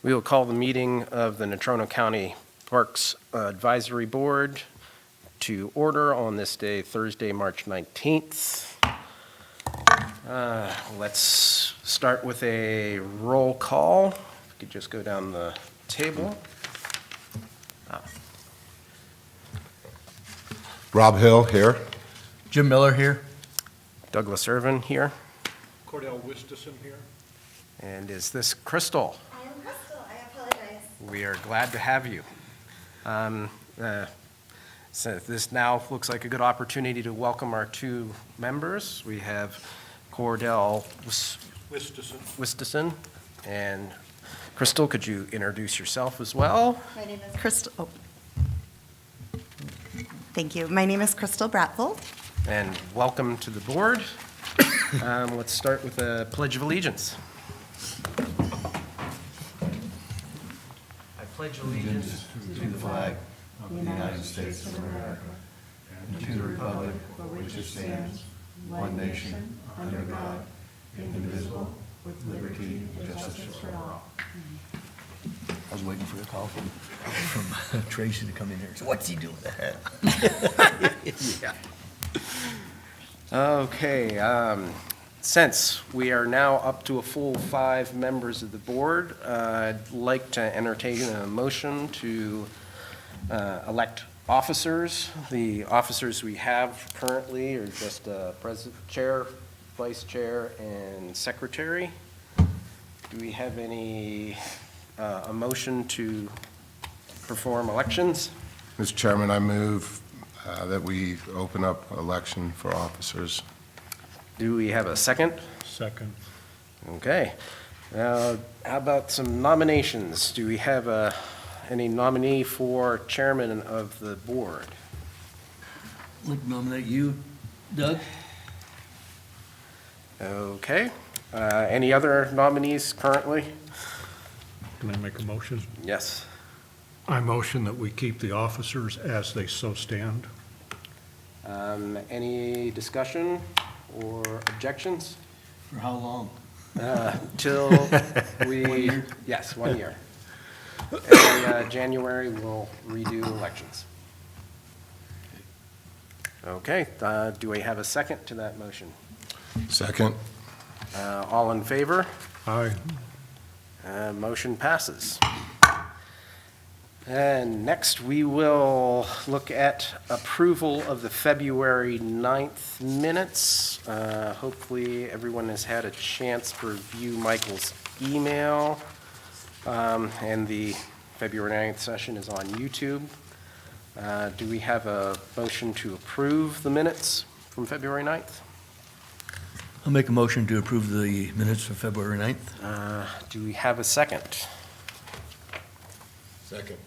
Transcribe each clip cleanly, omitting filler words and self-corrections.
We will call the meeting of the Natrona County Parks Advisory Board to order on this day, Thursday, March 19th. Let's start with a roll call. If we could just go down the table. Rob Hill here. Jim Miller here. Douglas Irvin here. Cordell Wistison here. And is this Crystal? I am Crystal. I apologize. We are glad to have you. So this now looks like a good opportunity to welcome our two members. We have Cordell Wistison and Crystal. Could you introduce yourself as well? My name is Crystal. Oh. Thank you. My name is Crystal Bratzel. And welcome to the board. Let's start with a Pledge of Allegiance. I pledge allegiance To the flag of the United States of America and to the republic for which it stands, one nation, under God, indivisible, with liberty and justice for all. I was waiting for a call from Tracy to come in here. So what's he doing ahead? Yeah. Okay, since we are now up to a full 5 members of the board, I'd like to entertain a motion to elect officers. The officers we have currently are just chair, vice chair, and secretary. Do we have any, a motion to perform elections? Mr. Chairman, I move that we open up election for officers. Do we have a second? Second. Okay. How about some nominations? Do we have any nominee for chairman of the board? I'd like to nominate you, Doug. Okay. Any other nominees currently? Can I make a motion? Yes. I motion that we keep the officers as they so stand. Any discussion or objections? For how long? Till we... 1 year? Yes, 1 year. And January, we'll redo elections. Okay, do we have a second to that motion? Second. All in favor? Aye. Motion passes. And next, we will look at approval of the February 9th minutes. Hopefully, everyone has had a chance to review Michael's email. And the February 9th session is on YouTube. Do we have a motion to approve the minutes from February 9th? I'll make a motion to approve the minutes for February 9th. Do we have a second? Second.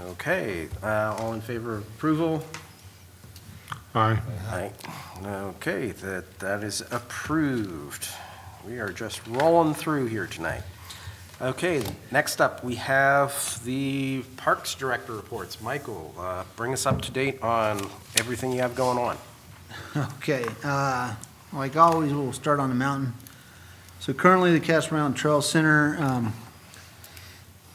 Okay, all in favor of approval? Aye. Aye. Okay, that is approved. We are just rolling through here tonight. Okay, next up, we have the Parks Director reports. Michael, bring us up to date on everything you have going on. Okay, like always, we'll start on the mountain. So currently, the Casper Mountain Trail Center,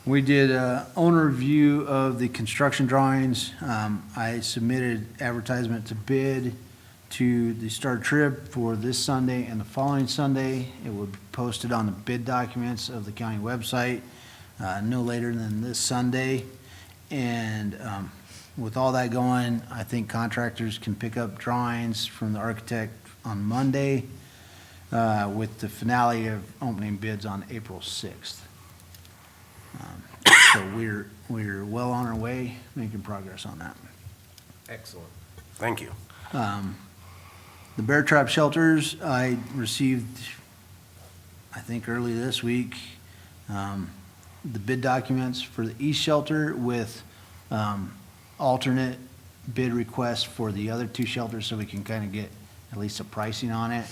we did an owner review of the construction drawings. I submitted advertisement to bid to the Star Trib for this Sunday and the following Sunday. It will be posted on the bid documents of the county website no later than this Sunday. And with all that going, I think contractors can pick up drawings from the architect on Monday with the finale of opening bids on April 6th. So we're well on our way, making progress on that. Excellent. Thank you. The bear trap shelters, I received, I think early this week, the bid documents for the east shelter with alternate bid requests for the other 2 shelters so we can kind of get at least a pricing on it.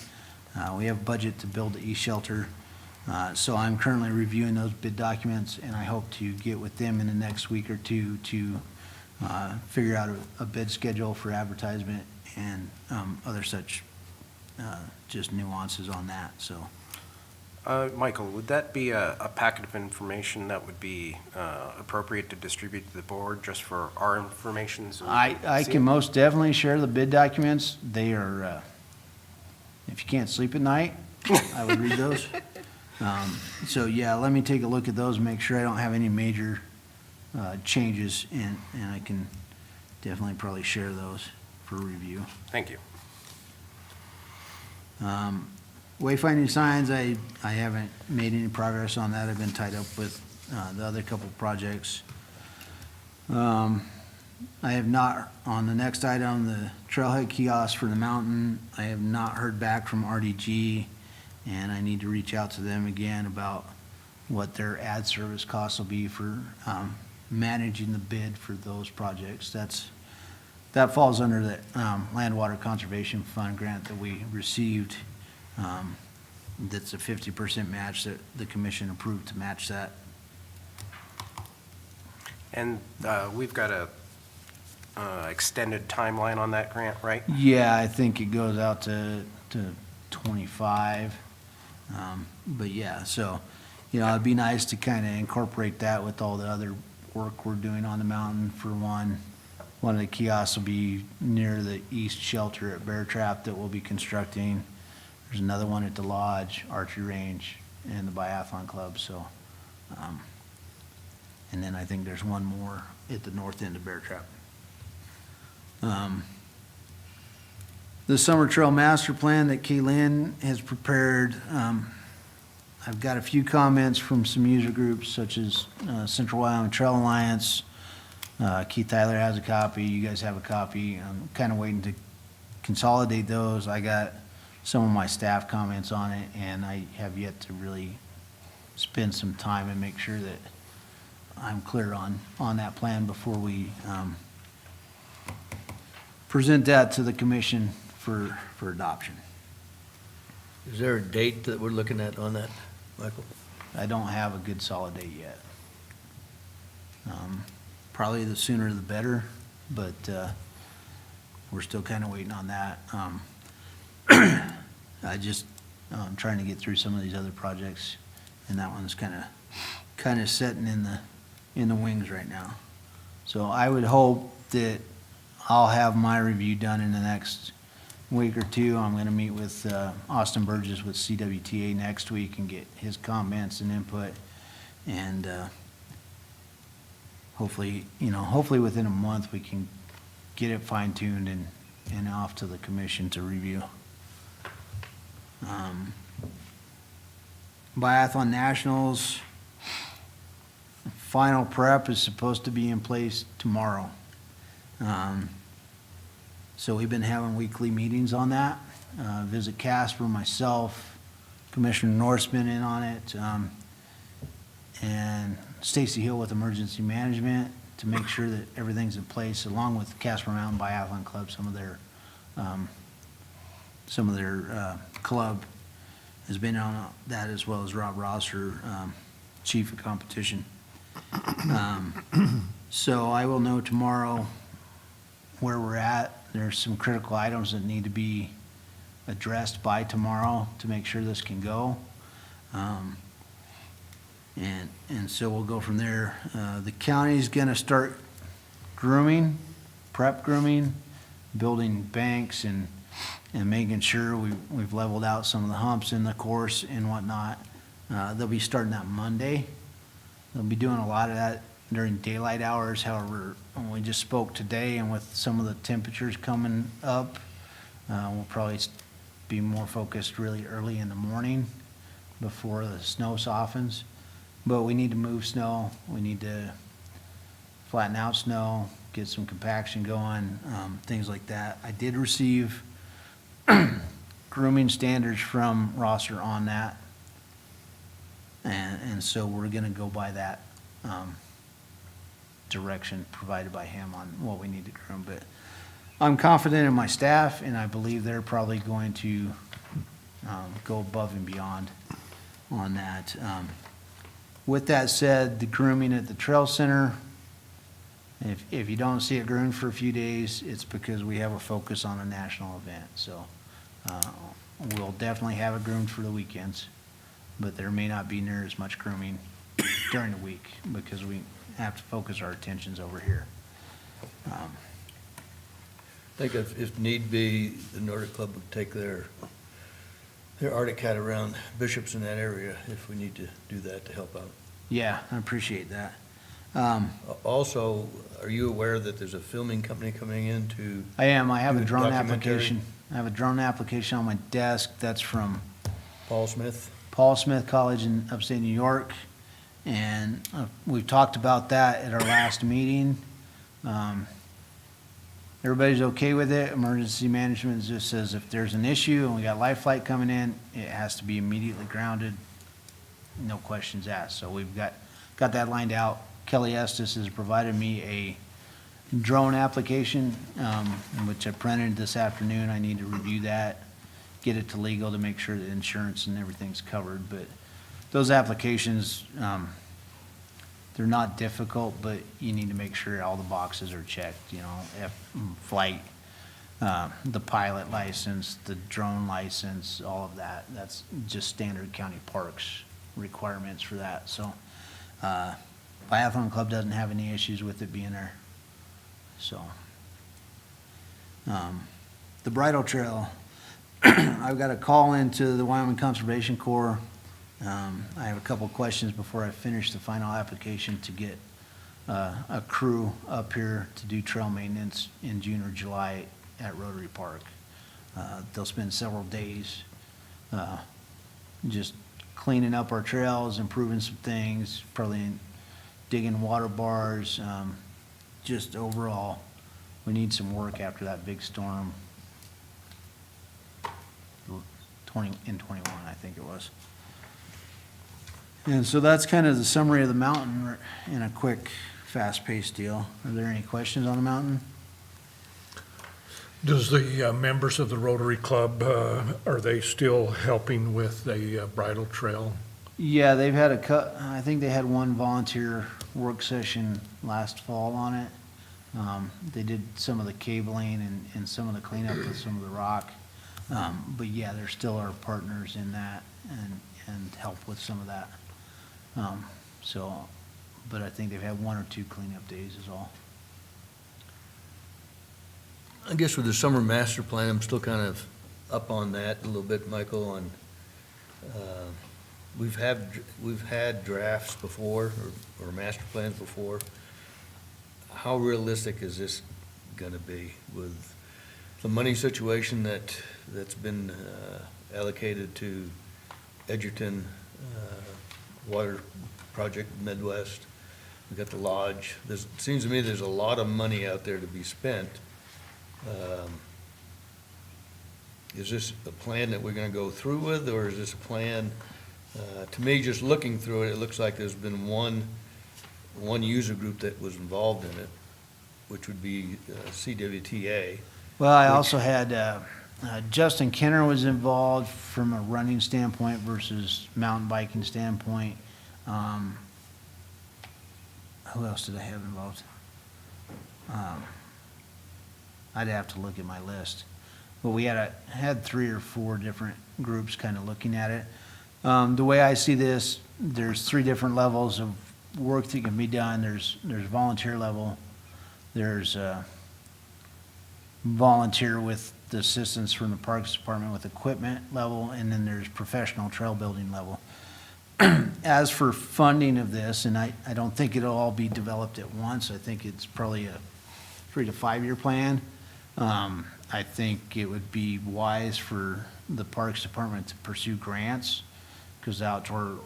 We have budget to build the east shelter. So I'm currently reviewing those bid documents, and I hope to get with them in the next week or two to figure out a bid schedule for advertisement and other such just nuances on that. So Michael, would that be a packet of information that would be appropriate to distribute to the board just for our information? So we I see can it? most definitely share the bid documents. They are, if you can't sleep at night, I would read those. So yeah, let me take a look at those, make sure I don't have any major changes, and I can definitely probably share those for review. Thank you. Wayfinding signs, I haven't made any progress on that. I've been tied up with the other couple of projects. I have not, on the next item, the trailhead kiosk for the mountain, I have not heard back from RDG, and I need to reach out to them again about what their ad service costs will be for managing the bid for those projects. That falls under the Land Water Conservation Fund grant that we received. That's a 50% match that the commission approved to match that. And we've got a extended timeline on that grant, right? Yeah, I think it goes out to 25. But yeah, so, it'd be nice to kind of incorporate that with all the other work we're doing on the mountain. For one of the kiosks will be near the east shelter at Bear Trap that we'll be constructing. There's another one at the lodge, archery range, and the biathlon club, so. And then I think there's one more at the north end of Bear Trap. The Summer Trail Master Plan that Kaylin has prepared, I've got a few comments from some user groups such as Central Wyoming Trail Alliance. Keith Tyler has a copy, you guys have a copy. I'm kind of waiting to consolidate those. I got some of my staff comments on it, and I have yet to really spend some time and make sure that I'm clear on that plan before we present that to the commission for adoption. Is there a date that we're looking at on that, Michael? I don't have a good solid date yet. Probably the sooner the better, but we're still kind of waiting on that. I'm trying to get through some of these other projects, and that one's kind of sitting in the wings right now. So I would hope that I'll have my review done in the next week or two. I'm going to meet with Austin Burgess with CWTA next week and get his comments and input, and hopefully within a month we can get it fine-tuned and off to the commission to review. Biathlon Nationals, final prep is supposed to be in place tomorrow. So we've been having weekly meetings on that. Visit Casper, myself, Commissioner Norseman in on it, and Stacy Hill with Emergency Management to make sure that everything's in place, along with Casper Mountain Biathlon Club, some of their club has been on that, as well as Rob Rosser, Chief of Competition. So I will know tomorrow where we're at. There's some critical items that need to be addressed by tomorrow to make sure this can go. And so we'll go from there. The county's gonna start grooming, prep grooming, building banks and making sure we've leveled out some of the humps in the course and whatnot. They'll be starting that Monday. They'll be doing a lot of that during daylight hours. However, we just spoke today, and with some of the temperatures coming up, we'll probably be more focused really early in the morning before the snow softens. But we need to move snow. We need to flatten out snow, get some compaction going, things like that. I did receive grooming standards from Rosser on that. And so we're gonna go by that direction provided by him on what we need to groom. But I'm confident in my staff, and I believe they're probably going to go above and beyond on that. With that said, the grooming at the Trail Center, if you don't see it groomed for a few days, it's because we have a focus on a national event. So we'll definitely have it groomed for the weekends. but there may not be near as much grooming during the week because we have to focus our attentions over here. I think if need be, the Nordic Club would take their Arctic Cat around Bishops in that area if we need to do that to help out. Yeah, I appreciate that. Also, are you aware that there's a filming company coming in to, I am, I have a Do drone documentary? application. I have a drone application on my desk that's from Paul Smith? Paul Smith College in upstate New York. And we've talked about that at our last meeting. Everybody's okay with it. Emergency management just says if there's an issue and we got life flight coming in, it has to be immediately grounded, no questions asked. So we've got that lined out. Kelly Estes has provided me a drone application, which I printed this afternoon. I need to review that, get it to legal to make sure that insurance and everything's covered. But those applications, they're not difficult, but you need to make sure all the boxes are checked, you know, flight, the pilot license, the drone license, all of that. That's just standard county parks requirements for that. So, Biathlon Club doesn't have any issues with it being there. So, the bridle trail, I've got a call into the Wyoming Conservation Corps. I have a couple of questions before I finish the final application to get a crew up here to do trail maintenance in June or July at Rotary Park. They'll spend several days just cleaning up our trails, improving some things, probably digging water bars. Just overall, we need some work after that big storm in 21, I think it was. And so that's kind of the summary of the mountain in a quick, fast-paced deal. Are there any questions on the mountain? Does the members of the Rotary Club, are they still helping with the bridle trail? Yeah, they've had I think they had one volunteer work session last fall on it. They did some of the cabling and some of the cleanup with some of the rock. But yeah, they're still our partners in that and help with some of that. But I think they've had one or two cleanup days is all. I guess with the summer master plan, I'm still kind of up on that a little bit, Michael, on, we've had drafts before, or master plans before. How realistic is this gonna be with the money situation that's been allocated to Edgerton, Water Project Midwest? We got the lodge. It seems to me there's a lot of money out there to be spent. Is this a plan that we're gonna go through with, or is this a plan, to me, just looking through it, it looks like there's been one user group that was involved in it, which would be CWTA. Well, I also had, Justin Kenner was involved from a running standpoint versus mountain biking standpoint. Who else did I have involved? I'd have to look at my list. But we had 3 or 4 different groups kind of looking at it. The way I see this, there's 3 different levels of work that can be done. There's volunteer level, there's volunteer with the assistance from the Parks Department with equipment level, and then there's professional trail building level. As for funding of this, and I don't think it'll all be developed at once, I think it's probably a 3 to 5 year plan. I think it would be wise for the Parks Department to pursue grants, because the Outdoor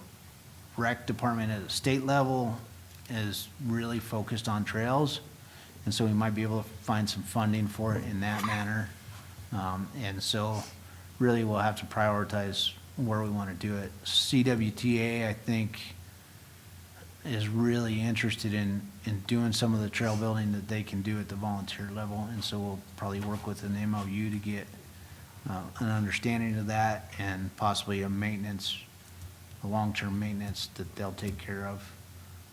Rec Department at a state level is really focused on trails, and so we might be able to find some funding for it in that manner. And so really we'll have to prioritize where we want to do it. CWTA, I think, is really interested in doing some of the trail building that they can do at the volunteer level, and so we'll probably work with an MOU to get an understanding of that, and possibly a long-term maintenance that they'll take care of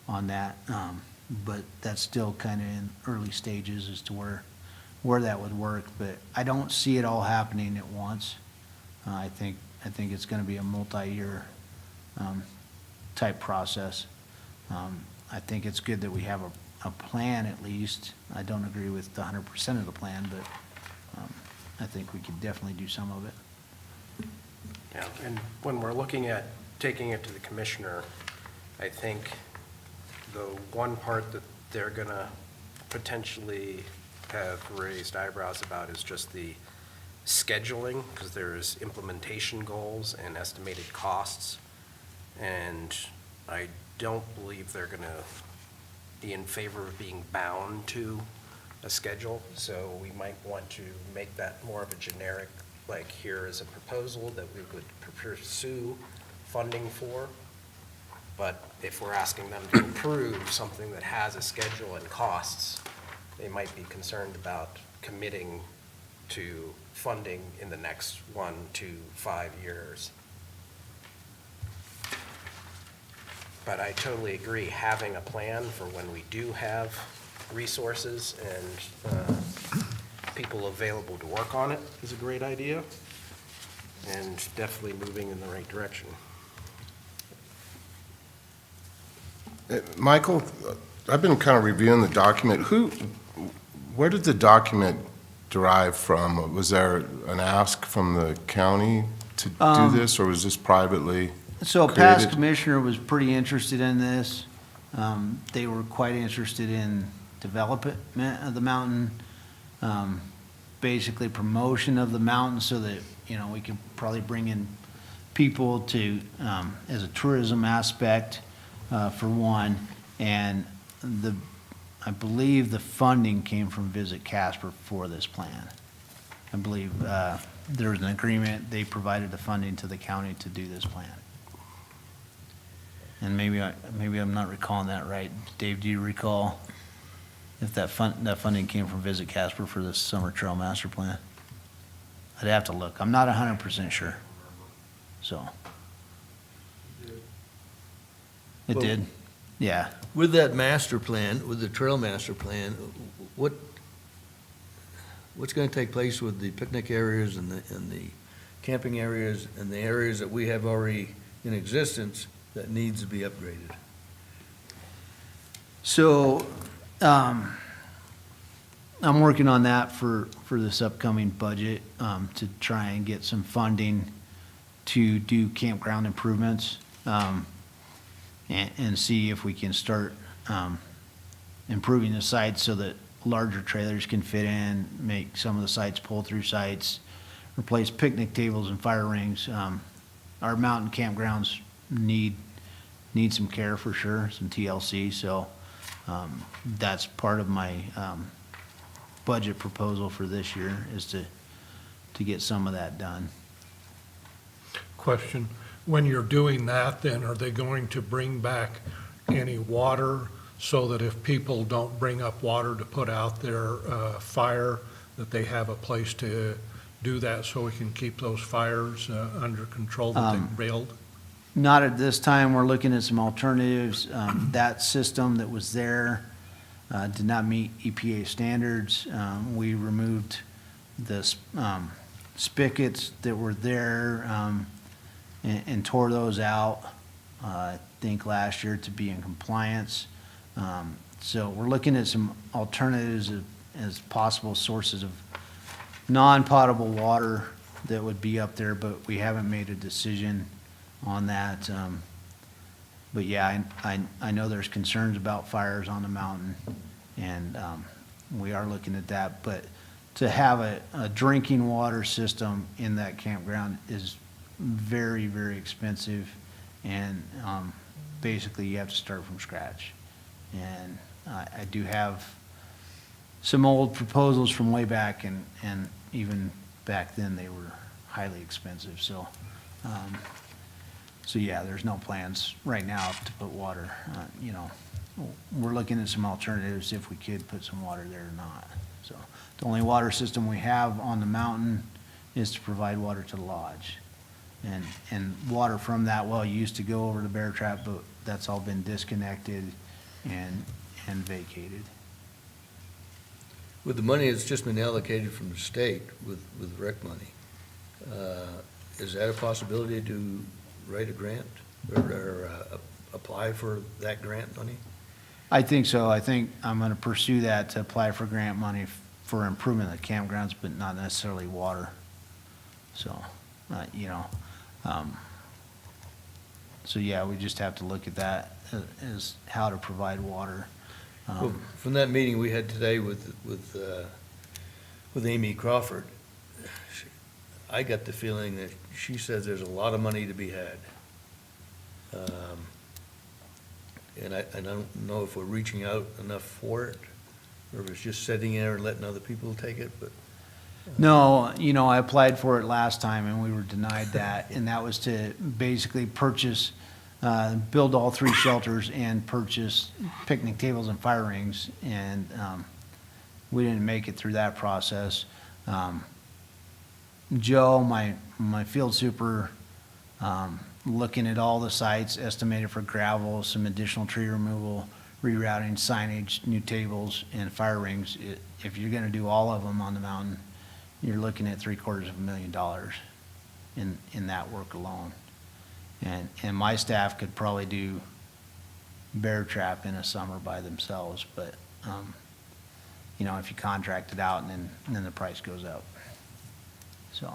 on that. But that's still kind of in early stages as to where that would work, but I don't see it all happening at once. I think it's going to be a multi-year type process. I think it's good that we have a plan at least. I don't agree with the 100% of the plan, but I think we could definitely do some of it. Yeah, and when we're looking at taking it to the commissioner, I think the one part that they're gonna potentially have raised eyebrows about is just the scheduling, because there's implementation goals and estimated costs. And I don't believe they're gonna be in favor of being bound to a schedule, so we might want to make that more of a generic, like, here is a proposal that we would pursue funding for. But if we're asking them to approve something that has a schedule and costs, they might be concerned about committing to funding in the next 1 to 5 years. But I totally agree, having a plan for when we do have resources and people available to work on it is a great idea, and definitely moving in the right direction. Michael, I've been kind of reviewing the document. Where did the document derive from? Was there an ask from the county to do this, or was this privately? So a past created? commissioner was pretty interested in this. They were quite interested in development of the mountain, basically promotion of the mountain so that, we could probably bring in people to, as a tourism aspect, for one. And I believe the funding came from Visit Casper for this plan. I believe, there was an agreement, they provided the funding to the county to do this plan. And maybe I'm not recalling that right. Dave, do you recall if that funding came from Visit Casper for this summer trail master plan? I'd have to look. I'm not 100% sure. So. It Well- did? Yeah. With that master plan, with the trail master plan, what's going to take place with the picnic areas and the camping areas and the areas that we have already in existence that needs to be upgraded? So, I'm working on that for this upcoming budget, to try and get some funding to do campground improvements, and see if we can start, improving the sites so that larger trailers can fit in, make some of the sites pull-through sites, replace picnic tables and fire rings. Our mountain campgrounds need some care for sure, some TLC, so that's part of my budget proposal for this year, is to get some of that done. Question, when you're doing that, then are they going to bring back any water so that if people don't bring up water to put out their fire, that they have a place to do that so we can keep those fires under control that they've built? Not at this time. We're looking at some alternatives. That system that was there did not meet EPA standards. We removed the spigots that were there and tore those out, I think last year, to be in compliance. So we're looking at some alternatives as possible sources of non-potable water that would be up there, but we haven't made a decision on that. But yeah, I know there's concerns about fires on the mountain, and we are looking at that. But to have a drinking water system in that campground is very, very expensive, and basically you have to start from scratch. And I do have some old proposals from way back, and even back then, they were highly expensive. So, so yeah, there's no plans right now to put water. We're looking at some alternatives if we could put some water there or not. So the only water system we have on the mountain is to provide water to the lodge. And water from that well used to go over to Bear Trap, but that's all been disconnected and vacated. With the money that's just been allocated from the state with rec money, is that a possibility to write a grant? apply for that grant money? I think so. I think I'm gonna pursue that to apply for grant money for improvement of the campgrounds, but not necessarily water. So, you know, so yeah, we just have to look at that as how to provide water. Well, from that meeting we had today with Amy Crawford, I got the feeling that she says there's a lot of money to be had. And I don't know if we're reaching out enough for it, or if it's just sitting there and letting other people take it, but. No, you know, I applied for it last time and we were denied that, and that was to basically purchase, build all 3 shelters and purchase picnic tables and fire rings, and, we didn't make it through that process. Joe, my field super, looking at all the sites, estimated for gravel, some additional tree removal, rerouting, signage, new tables, and fire rings. If you're gonna do all of them on the mountain, you're looking at $750,000 in that work alone. And my staff could probably do bear trap in a summer by themselves, but, you know, if you contract it out and then the price goes up. So,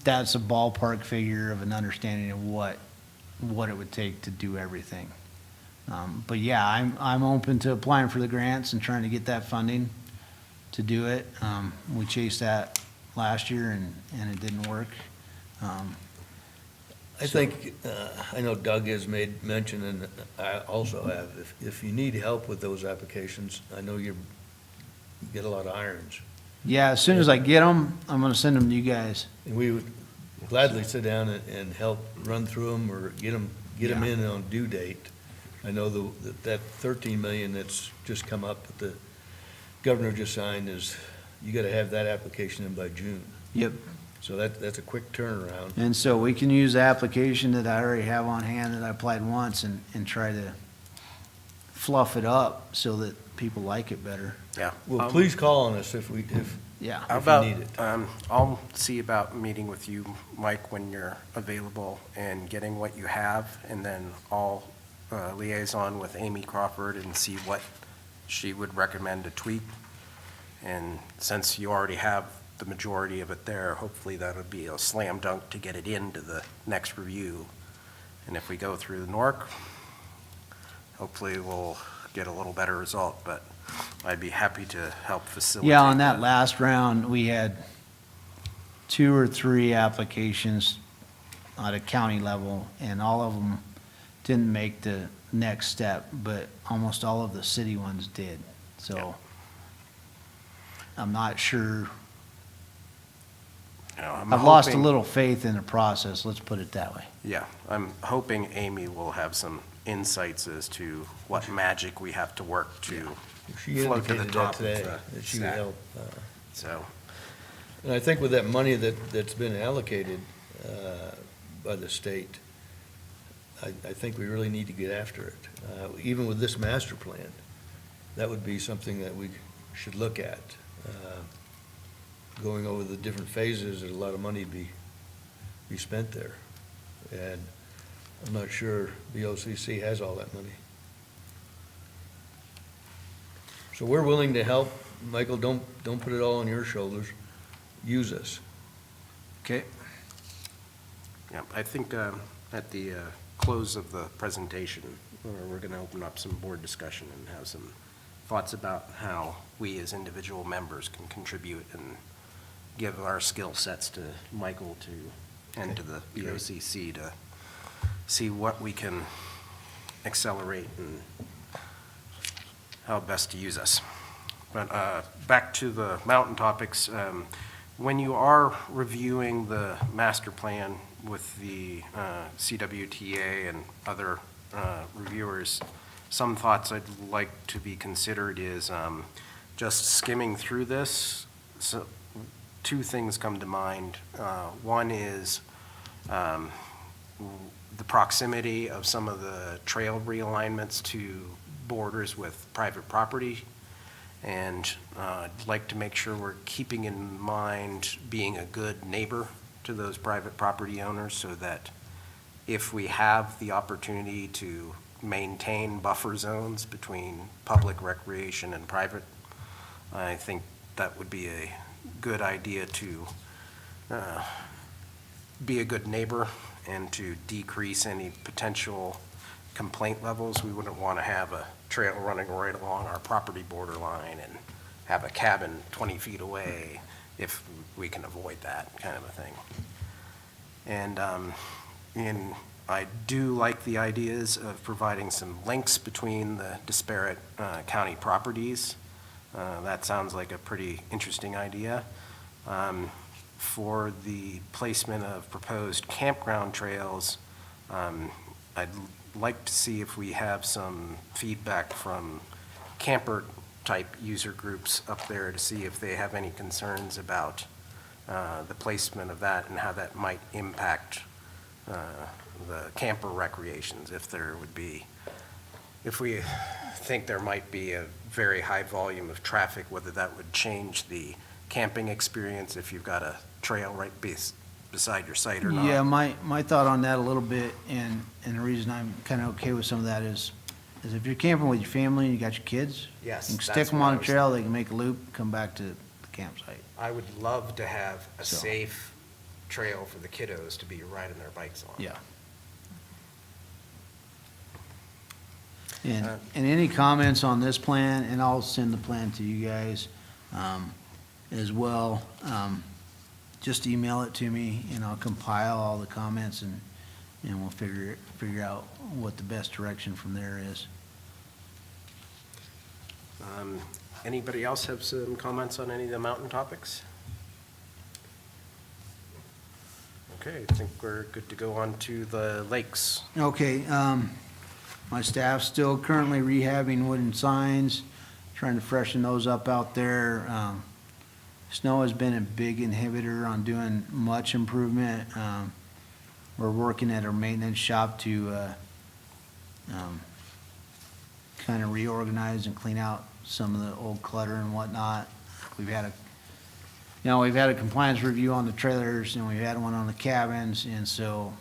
that's a ballpark figure of an understanding of what it would take to do everything. But yeah, I'm open to applying for the grants and trying to get that funding to do it. We chased that last year and it didn't work. I think, I know Doug has made mention, and I also have, if you need help with those applications, I know you get a lot of irons. Yeah, as soon as I get them, I'm gonna send them to you guys. And we would gladly sit down and help run through them or get them in on due date. I know that 13 million that's just come up, that the governor just signed is, you gotta have that application in by June. Yep. So that's a quick turnaround. And so we can use the application that I already have on hand that I applied once and try to fluff it up so that people like it better. Yeah. Well, please call on us if Yeah. How if about, you need it. I'll see about meeting with you, Mike, when you're available and getting what you have, and then I'll liaison with Amy Crawford and see what she would recommend to tweak. And since you already have the majority of it there, hopefully that'll be a slam dunk to get it into the next review. And if we go through the NORC, hopefully we'll get a little better result, but I'd be happy to help facilitate. Yeah, on that last round, we had 2 or 3 applications at a county level, and all of them didn't make the next step, but almost all of the city ones did. So I'm not sure. You know, I'm I've lost a hoping- little faith in the process, let's put it that way. Yeah, I'm hoping Amy will have some insights as to what magic we have to work to She float to the indicated that top of today, the that she would stack. help. So, And I think with that money that's been allocated by the state, I think we really need to get after it. Even with this master plan, that would be something that we should look at. Going over the different phases, there's a lot of money be spent there. And I'm not sure the OCC has all that money. So we're willing to help. Michael, don't put it all on your shoulders. Use us. Okay. yeah, I think at the close of the presentation, we're going to open up some board discussion and have some thoughts about how we as individual members can contribute and give our skill sets to Michael and to the BOCC to see what we can accelerate and how best to use us. But back to the mountain topics, when you are reviewing the master plan with the CWTA and other reviewers, some thoughts I'd like to be considered is just skimming through this. So 2 things come to mind. One is the proximity of some of the trail realignments to borders with private property. And I'd like to make sure we're keeping in mind being a good neighbor to those private property owners so that if we have the opportunity to maintain buffer zones between public recreation and private, I think that would be a good idea to be a good neighbor and to decrease any potential complaint levels. We wouldn't want to have a trail running right along our property borderline and have a cabin 20 feet away if we can avoid that kind of a thing. And I do like the ideas of providing some links between the disparate county properties. That sounds like a pretty interesting idea. For the placement of proposed campground trails, I'd like to see if we have some feedback from camper-type user groups up there to see if they have any concerns about the placement of that and how that might impact the camper recreations, if we think there might be a very high volume of traffic, whether that would change the camping experience if you've got a trail right beside your site or not. Yeah, my thought on that a little bit, and the reason I'm kind of okay with some of that is if you're camping with your family and you got your kids, Yes, you can that's stick them what on I a was trail, they can make a loop, come back to the campsite. I would love to have a So. safe trail for the kiddos to be riding their bikes on. Yeah. And any comments on this plan, and I'll send the plan to you guys as well. Just email it to me and I'll compile all the comments and we'll figure out what the best direction from there is. Anybody else have some comments on any of the mountain topics? Okay, I think we're good to go on to the lakes. Okay, my staff's still currently rehabbing wooden signs, trying to freshen those up out there. Snow has been a big inhibitor on doing much improvement. We're working at our maintenance shop to kind of reorganize and clean out some of the old clutter and whatnot. We've had a compliance review on the trailers and we've had one on the cabins, and so,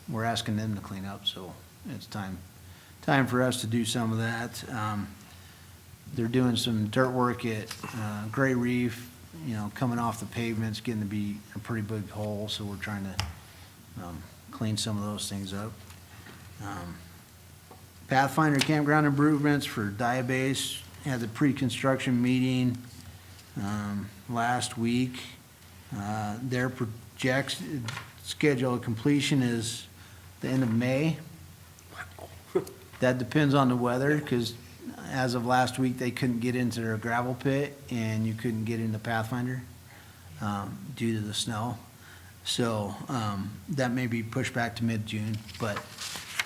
we're asking them to clean up, so it's time for us to do some of that. They're doing some dirt work at Gray Reef, coming off the pavements, getting to be a pretty big hole, so we're trying to clean some of those things up. Pathfinder campground improvements for Diabase, had the pre-construction meeting last week. Their schedule of completion is the end of May. That depends on the weather, because as of last week, they couldn't get into their gravel pit, and you couldn't get into Pathfinder due to the snow. So that may be pushed back to mid-June, but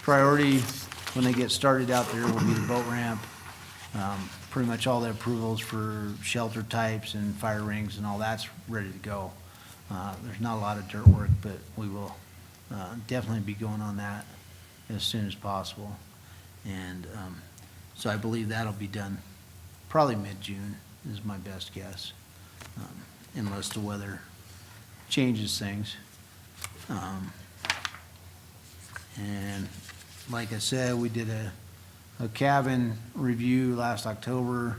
priority when they get started out there will be the boat ramp. Pretty much all the approvals for shelter types and fire rings and all that's ready to go. There's not a lot of dirt work, but we will definitely be going on that as soon as possible. And so I believe that'll be done probably mid-June is my best guess, unless the weather changes things. And like I said, we did a cabin review last October.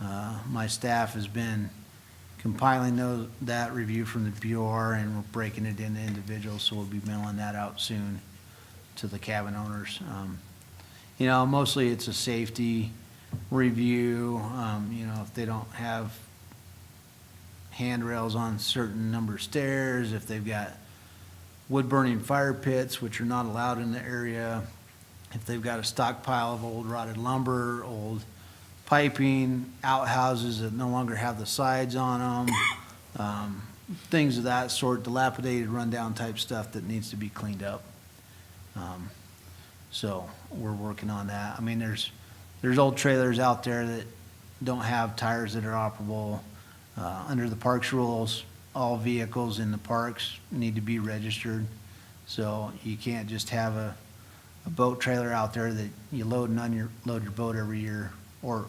My staff has been compiling that review from the BOR, and we're breaking it into individuals, so we'll be mailing that out soon to the cabin owners. Mostly it's a safety review. If they don't have handrails on certain number of stairs, if they've got wood-burning fire pits, which are not allowed in the area, if they've got a stockpile of old rotted lumber, old piping, outhouses that no longer have the sides on them, things of that sort, dilapidated, rundown type stuff that needs to be cleaned up. So we're working on that. I mean, there's old trailers out there that don't have tires that are operable. Under the parks rules, all vehicles in the parks need to be registered. So you can't just have a boat trailer out there that you load and unload your boat every year, or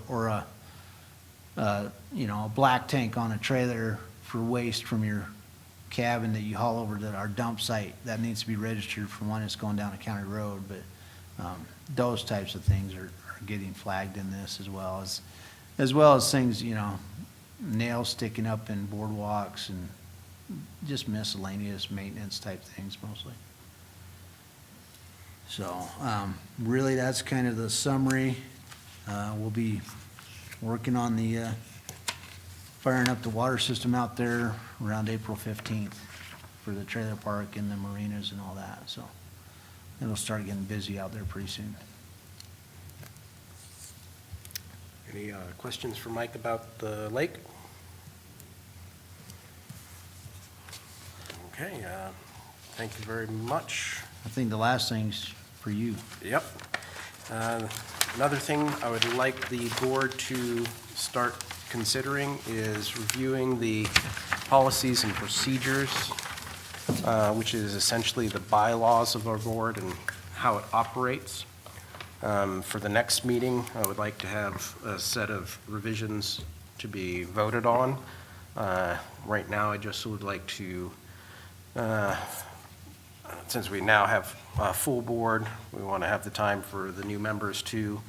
a black tank on a trailer for waste from your cabin that you haul over to our dump site, that needs to be registered for one that's going down a county road, but those types of things are getting flagged in this as well as things, you know, nails sticking up in boardwalks and just miscellaneous maintenance type things mostly. So, really, that's kind of the summary. We'll be working on the, firing up the water system out there around April 15th for the trailer park and the marinas and all that, so it'll start getting busy out there pretty soon. Any questions for Mike about the lake? Okay, thank you very much. I think the last thing's for you. Yep. Another thing I would like the board to start considering is reviewing the policies and procedures, which is essentially the bylaws of our board and how it operates. For the next meeting, I would like to have a set of revisions to be voted on. Right now, I just would like to, since we now have a full board, we want to have the time for the new members to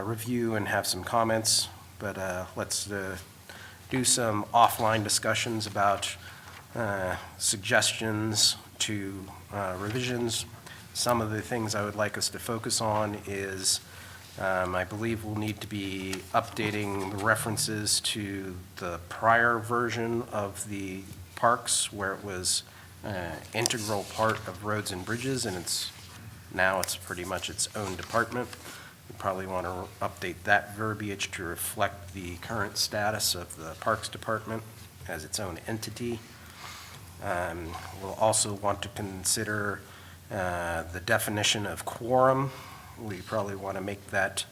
review and have some comments, but let's do some offline discussions about suggestions to revisions. Some of the things I would like us to focus on is, I believe we'll need to be updating the references to the prior version of the parks where it was integral part of roads and bridges, and now it's pretty much its own department. We probably want to update that verbiage to reflect the current status of the Parks Department as its own entity. We'll also want to consider the definition of quorum. We probably want to make that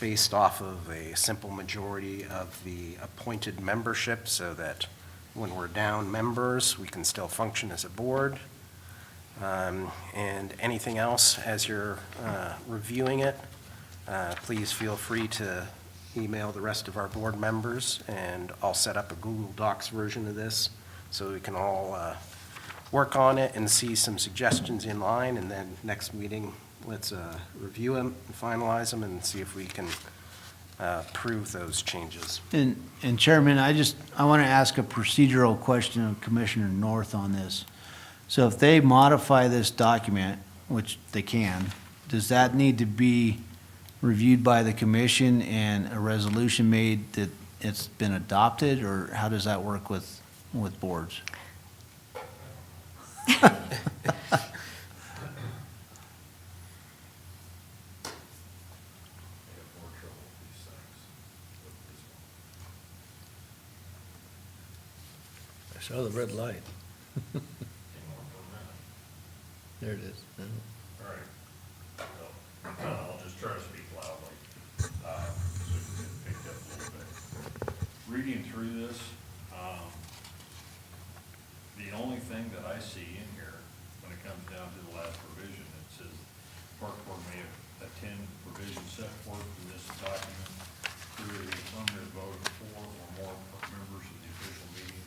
based off of a simple majority of the appointed membership so that when we're down members, we can still function as a board. And anything else as you're reviewing it, please feel free to email the rest of our board members, and I'll set up a Google Docs version of this so we can all work on it and see some suggestions in line, and then next meeting, let's review them and finalize them and see if we can approve those changes. And Chairman, I want to ask a procedural question of Commissioner North on this. So if they modify this document, which they can, does that need to be reviewed by the commission and a resolution made that it's been adopted, or how does that work with boards? I saw the red light. There it is. All right. I'll just try to speak loudly, so you can get picked up a little bit. Reading through this, the only thing that I see in here, when it comes down to the last provision, it says, Park Board may attend provisions set forth in this document through the affirmative vote of 4 or more members of the official meeting,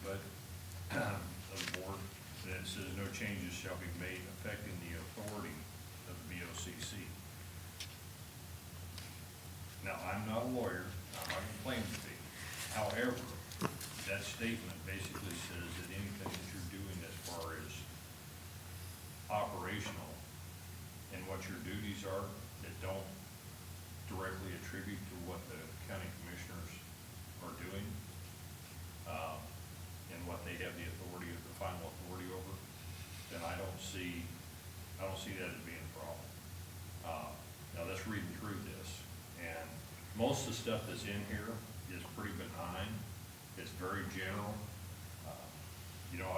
but of the board, then it says no changes shall be made affecting the authority of the BOCC. Now, I'm not a lawyer, I'm not going to claim to be. However, that statement basically says that anything that you're doing as far as operational and what your duties are that don't directly attribute to what the county commissioners are doing, and what they have the authority, the final authority over, then I don't see that as being a problem. Now, that's reading through this, and most of the stuff that's in here is pretty benign. It's very general.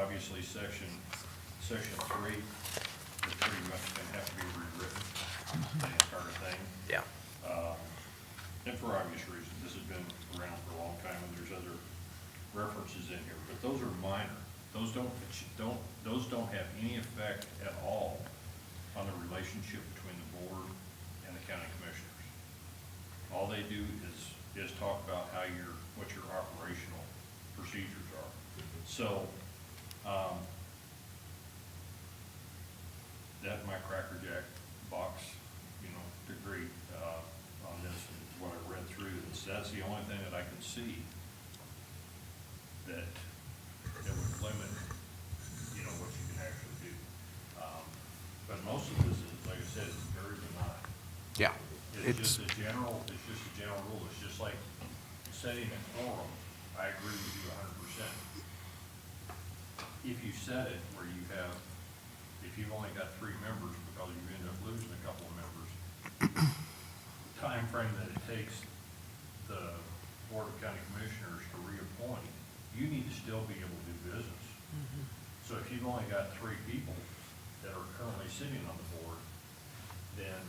Obviously, section 3 is pretty much going to have to be rewritten, the entire thing. Yeah. And for obvious reasons, this has been around for a long time, and there's other references in here, but those are minor. Those don't have any effect at all on the relationship between the board and the county commissioners. All they do is talk about what your operational procedures are. So That my Cracker Jack box, degree, on this, and what I read through, that's the only thing that I can see that would limit, what you can actually do. But most of this is, like I said, it's very benign. Yeah. It's just a general rule. It's just like setting a quorum. I agree with you 100%. If you set it where if you've only got 3 members because you end up losing a couple of members, the time frame that it takes the Board of County Commissioners to reappoint, you need to still be able to do business. So if you've only got 3 people that are currently sitting on the board, then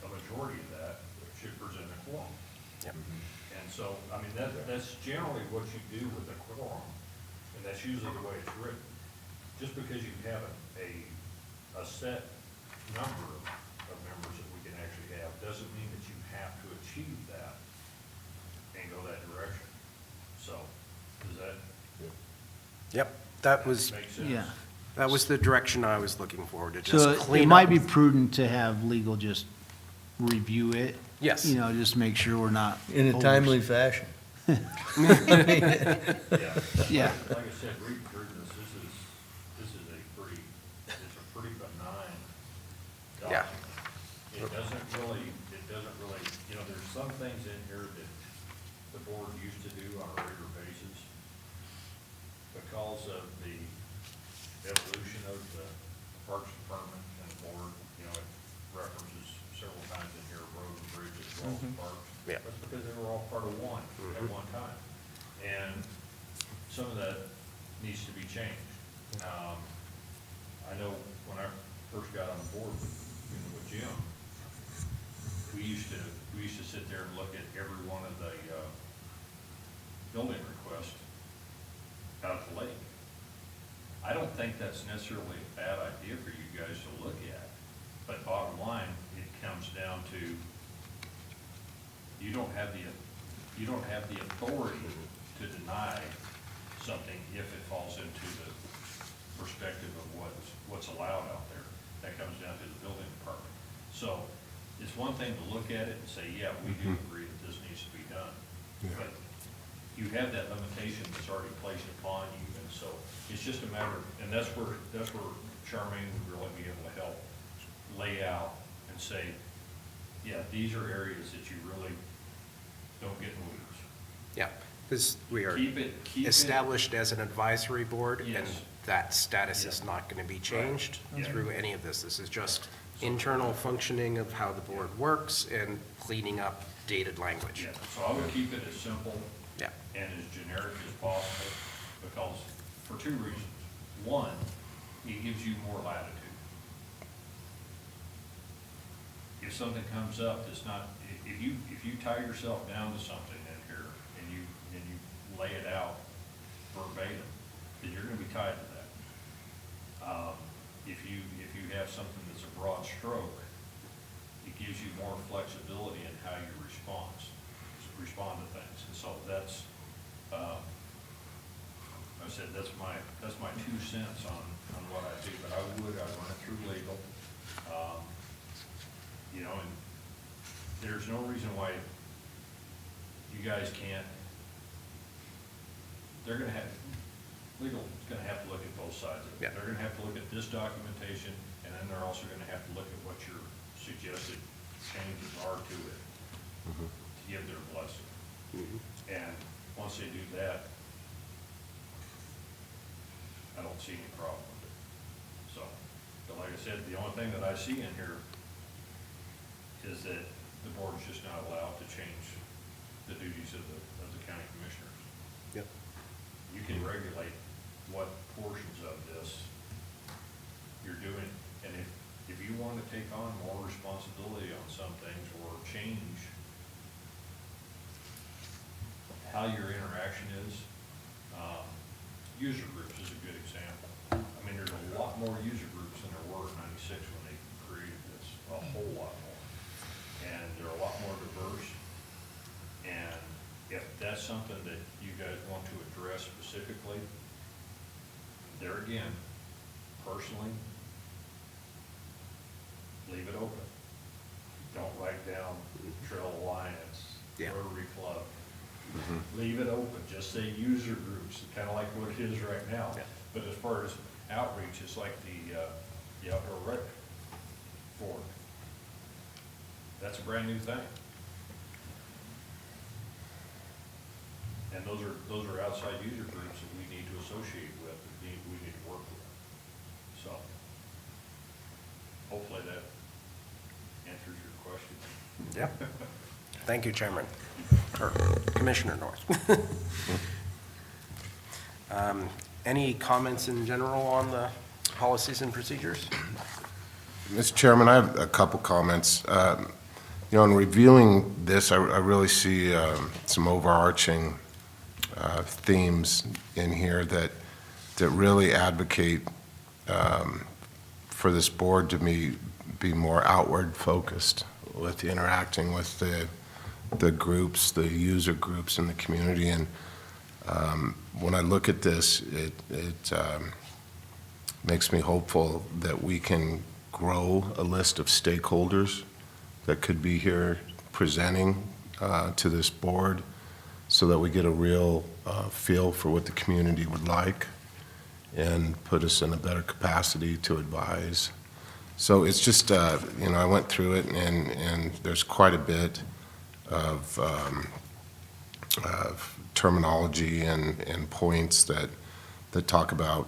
a majority of that should present a quorum. Yep. And so, that's generally what you do with a quorum, and that's usually the way it's written. Just because you have a set number of members that we can actually have, doesn't mean that you have to achieve that and go that direction. So, does that Yep, that was, make sense? Yeah. that was the direction I was looking for, to just So clean up. it might be prudent to have legal just review it. Yes. Just make sure we're not. In a timely fashion. Yeah. Yeah. Like I said, reading through this is a pretty benign Yeah. document. It doesn't really, there's some things in here that the board used to do on a regular basis. Because of the evolution of the Parks Department and the board, it references several times in here, road and bridge as well as parks. Yeah. That's because they were all part of one at one time. And some of that needs to be changed. I know when I first got on board with Jim, we used to sit there and look at every one of the building requests out at the lake. I don't think that's necessarily a bad idea for you guys to look at, but bottom line, it comes down to you don't have the authority to deny something if it falls into the perspective of what's allowed out there. That comes down to the building department. So it's one thing to look at it and say, yeah, we do agree that this needs to be done. Yeah. But you have that limitation that's already placed upon you, and so it's just a matter of, and that's where Charmaine would really be able to help lay out and say, yeah, these are areas that you really don't get in weeds. Yeah, because we are Keep it. established as an advisory board, and Yes. that status is Yeah. not going to be changed Yeah. through any of this. This is just internal functioning of how the board works and cleaning up dated language. Yeah, so I would keep it as simple Yeah. and as generic as possible, because, for 2 reasons. One, it gives you more latitude. If something comes up that's not, if you tie yourself down to something in here and you lay it out verbatim, then you're gonna be tied to that. If you have something that's a broad stroke, it gives you more flexibility in how you respond to things. And so that's, I said, that's my 2 cents on what I do, but I run it through legal. And there's no reason why you guys can't, legal is gonna have to look at both sides of it. Yeah. They're gonna have to look at this documentation, and then they're also gonna have to look at what your suggested changes are to it, to give their blessing. And once they do that, I don't see any problem with it. So, but like I said, the only thing that I see in here is that the board's just not allowed to change the duties of the county commissioners. Yep. You can regulate what portions of this you're doing, and if you want to take on more responsibility on some things or change how your interaction is, user groups is a good example. There's a lot more user groups than there were in '96 when they created this, a whole lot more. And they're a lot more diverse. And if that's something that you guys want to address specifically, there again, personally, leave it open. Don't write down Trail Alliance, Yeah. Rotary Club. Leave it open, just say user groups, kind of like what it is right now. Yeah. But as far as outreach, it's like the outdoor rec board. That's a brand new thing. And those are outside user groups that we need to associate with, we need to work with. So, hopefully that answers your question. Yep. Thank you, Chairman, or Commissioner North. Any comments in general on the policies and procedures? Mr. Chairman, I have a couple comments. You know, in reviewing this, I really see some overarching themes in here that really advocate for this board to be more outward focused with interacting with the groups, the user groups in the community. And when I look at this, it makes me hopeful that we can grow a list of stakeholders that could be here presenting to this board so that we get a real feel for what the community would like and put us in a better capacity to advise. So it's just, you know, I went through it and there's quite a bit of terminology and points that talk about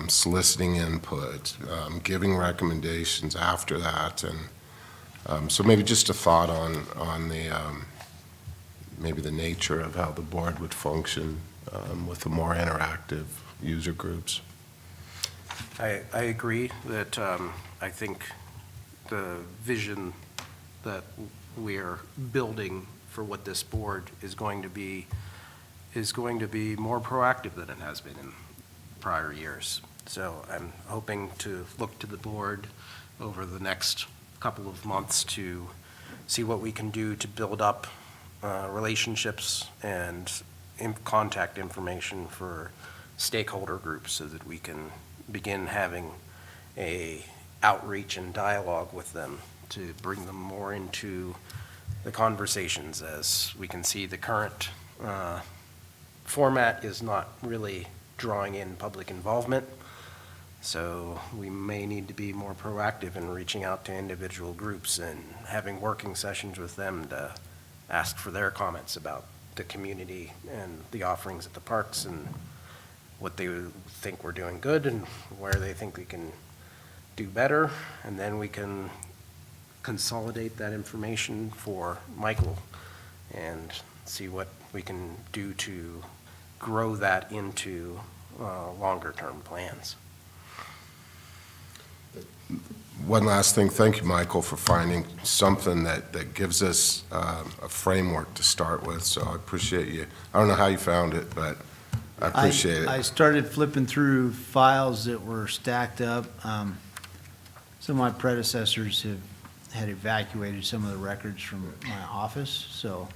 soliciting input, giving recommendations after that. And so maybe just a thought on the, maybe the nature of how the board would function with the more interactive user groups. I agree that I think the vision that we're building for what this board is going to be more proactive than it has been in prior years. So I'm hoping to look to the board over the next couple of months to see what we can do to build up relationships and contact information for stakeholder groups so that we can begin having a outreach and dialogue with them to bring them more into the conversations. As we can see, the current format is not really drawing in public involvement. So we may need to be more proactive in reaching out to individual groups and having working sessions with them to ask for their comments about the community and the offerings at the parks and what they would think we're doing good and where they think we can do better. And then we can consolidate that information for Michael and see what we can do to grow that into longer-term plans. One last thing, thank you, Michael, for finding something that gives us a framework to start with, so I appreciate you. I don't know how you found it, but I appreciate I it. started flipping through files that were stacked up. Some of my predecessors had evacuated some of the records from my office, so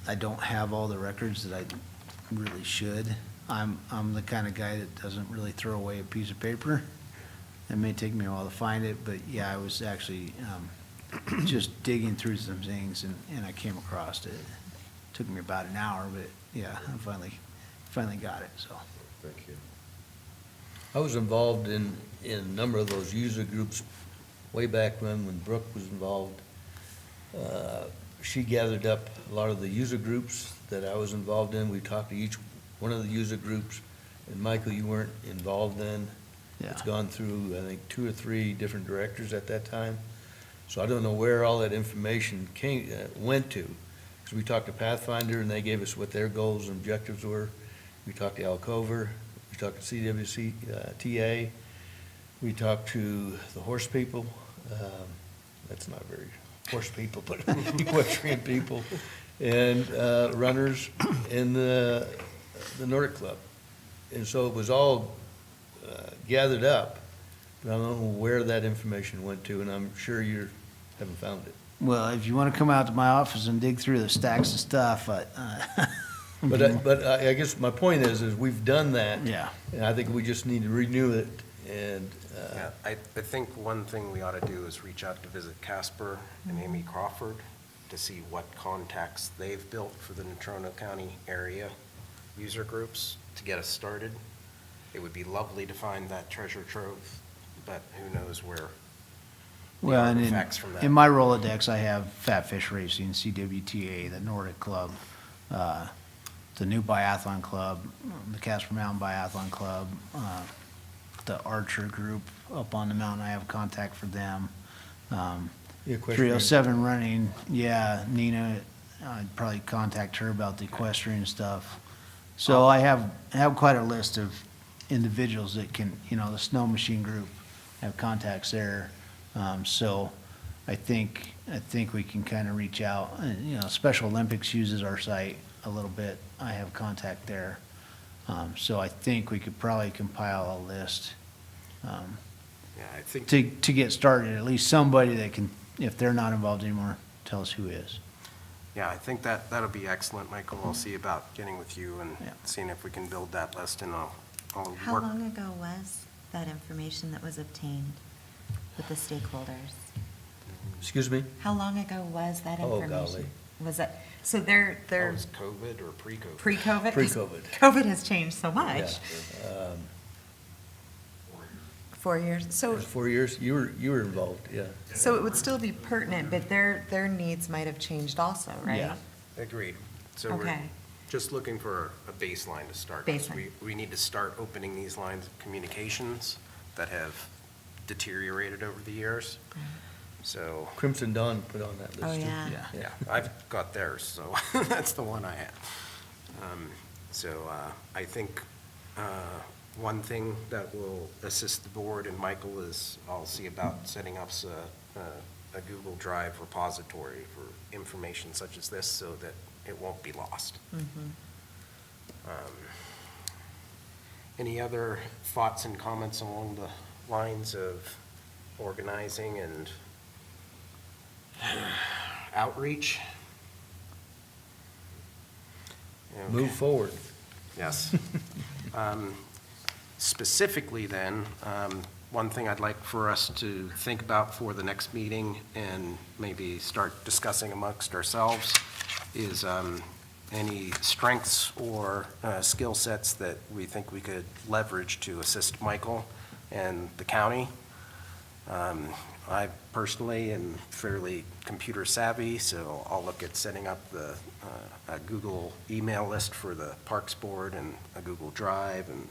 I don't have all the records that I really should. I'm the kind of guy that doesn't really throw away a piece of paper. It may take me a while to find it, but yeah, I was actually just digging through some things and I came across it. Took me about an hour, but yeah, I finally got it, so. Thank you. I was involved in a number of those user groups way back when Brooke was involved. She gathered up a lot of the user groups that I was involved in. We talked to each one of the user groups, and Michael, you weren't involved then. Yeah. It's gone through, I think, 2 or 3 different directors at that time. So I don't know where all that information went to. Because we talked to Pathfinder, and they gave us what their goals and objectives were. We talked to Alcover, we talked to CWC, TA, we talked to the horse people. That's not very horse people, but equestrian people, and runners, and the Nordic Club. And so it was all gathered up, but I don't know where that information went to, and I'm sure you haven't found it. Well, if you want to come out to my office and dig through the stacks of stuff, But I guess my point is we've done that. Yeah. And I think we just need to renew it and, Yeah, I think one thing we ought to do is reach out to visit Casper and Amy Crawford to see what contacts they've built for the Natrona County area user groups to get us started. It would be lovely to find that treasure trove, but who knows where the Well, and artifacts from that. in my Rolodex, I have Fat Fish Racing, CWTA, the Nordic Club, the new Biathlon Club, the Casper Mountain Biathlon Club, the Archer Group up on the mountain, I have contact for them. The equestrian. 307 Running, yeah, Nina, I'd probably contact her about the equestrian stuff. So I have quite a list of individuals that can, the Snow Machine Group, have contacts there. So I think we can kind of reach out, and, Special Olympics uses our site a little bit. I have contact there. So I think we could probably compile a list, Yeah, I think. to get started, at least somebody that can, if they're not involved anymore, tell us who is. Yeah, I think that'll be excellent, Michael. I'll see about getting with you and Yeah. seeing if we can build that list, and I'll How work. long ago was that information that was obtained with the stakeholders? excuse me? How long ago was that Oh, information? golly. Was that, so they're Oh, was COVID or pre-COVID? pre-COVID? 'Cause Pre-COVID. COVID has changed so much. Yeah. 4 years. It So, was 4 years. You were involved, yeah. so it would still be pertinent, but their needs might have changed also, right? Yeah. Agreed. So we're Okay. just looking for a baseline to start. 'Cause Baseline. We need to start opening these lines of communications that have deteriorated over the years. So, Crimson Dawn put on that list. Oh, too. yeah. yeah, I've got theirs, so that's the one I have. So I think one thing that will assist the board and Michael is I'll see about setting up a Google Drive repository for information such as this so that it won't be lost. Any other thoughts and comments along the lines of organizing and outreach? Move Okay. forward. Yes. Specifically then, one thing I'd like for us to think about for the next meeting and maybe start discussing amongst ourselves is any strengths or skill sets that we think we could leverage to assist Michael and the county. I personally am fairly computer savvy, so I'll look at setting up a Google email list for the Parks Board and a Google Drive and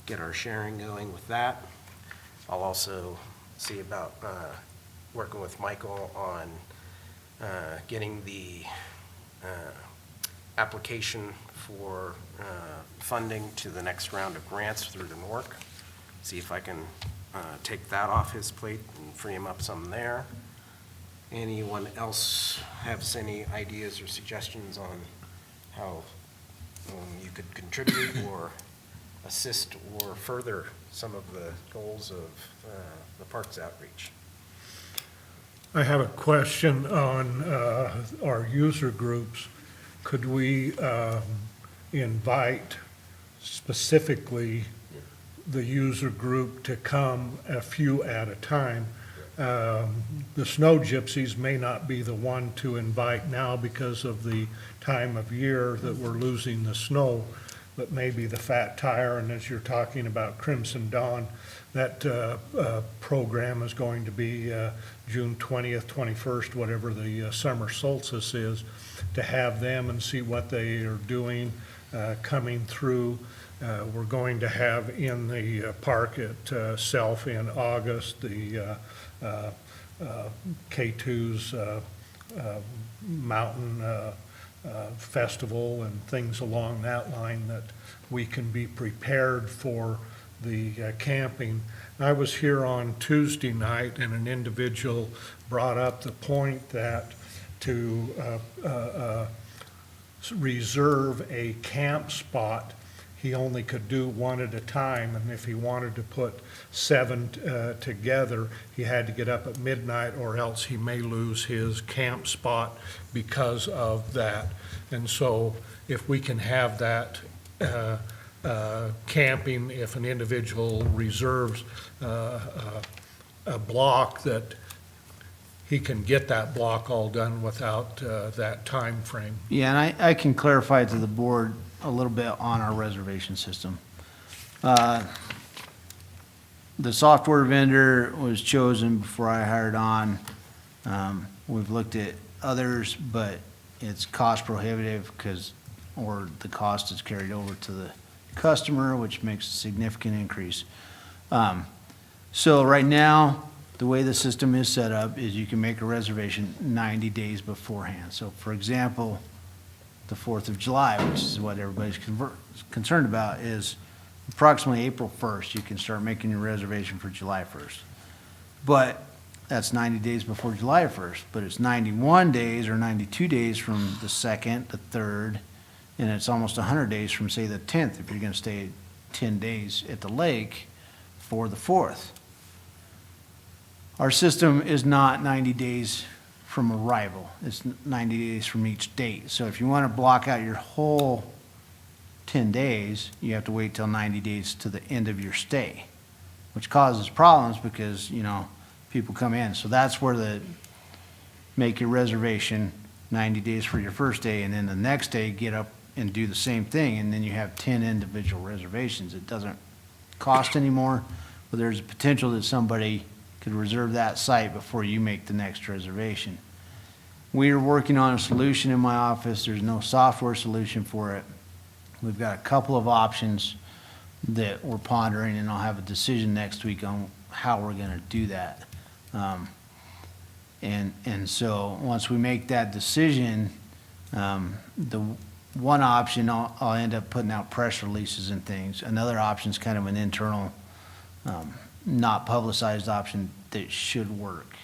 get our sharing going with that. I'll also see about working with Michael on getting the application for funding to the next round of grants through the NORC. See if I can take that off his plate and free him up some there. Anyone else have any ideas or suggestions on how you could contribute or assist or further some of the goals of the parks outreach? I have a question on our user groups. Could we invite specifically the user group to come a few at a time? The Snow Gypsies may not be the one to invite now because of the time of year that we're losing the snow, but maybe the Fat Tire, and as you're talking about Crimson Dawn, that program is going to be June 20th, 21st, whatever the summer solstice is, to have them and see what they are doing coming through. We're going to have in the park itself in August, the K2's mountain festival and things along that line that we can be prepared for the camping. I was here on Tuesday night and an individual brought up the point that to reserve a camp spot, he only could do one at a time, and if he wanted to put 7 together, he had to get up at midnight, or else he may lose his camp spot because of that. And so if we can have that camping, if an individual reserves a block, that he can get that block all done without that time frame. Yeah, and I can clarify to the board a little bit on our reservation system. The software vendor was chosen before I hired on. We've looked at others, but it's cost prohibitive or the cost is carried over to the customer, which makes a significant increase. So right now, the way the system is set up is you can make a reservation 90 days beforehand. So for example, the 4th of July, which is what everybody's concerned about, is approximately April 1st, you can start making your reservation for July 1st. But that's 90 days before July 1st, but it's 91 days or 92 days from the 2nd, the 3rd, and it's almost 100 days from, say, the 10th, if you're gonna stay 10 days at the lake for the 4th. Our system is not 90 days from arrival. It's 90 days from each date. So if you want to block out your whole 10 days, you have to wait till 90 days to the end of your stay, which causes problems because, people come in. So that's where make your reservation 90 days for your first day, and then the next day get up and do the same thing, and then you have 10 individual reservations. It doesn't cost anymore, but there's a potential that somebody could reserve that site before you make the next reservation. We are working on a solution in my office. There's no software solution for it. We've got a couple of options that we're pondering, and I'll have a decision next week on how we're gonna do that. And so once we make that decision, the one option, I'll end up putting out press releases and things. Another option is kind of an internal, not publicized option that should work.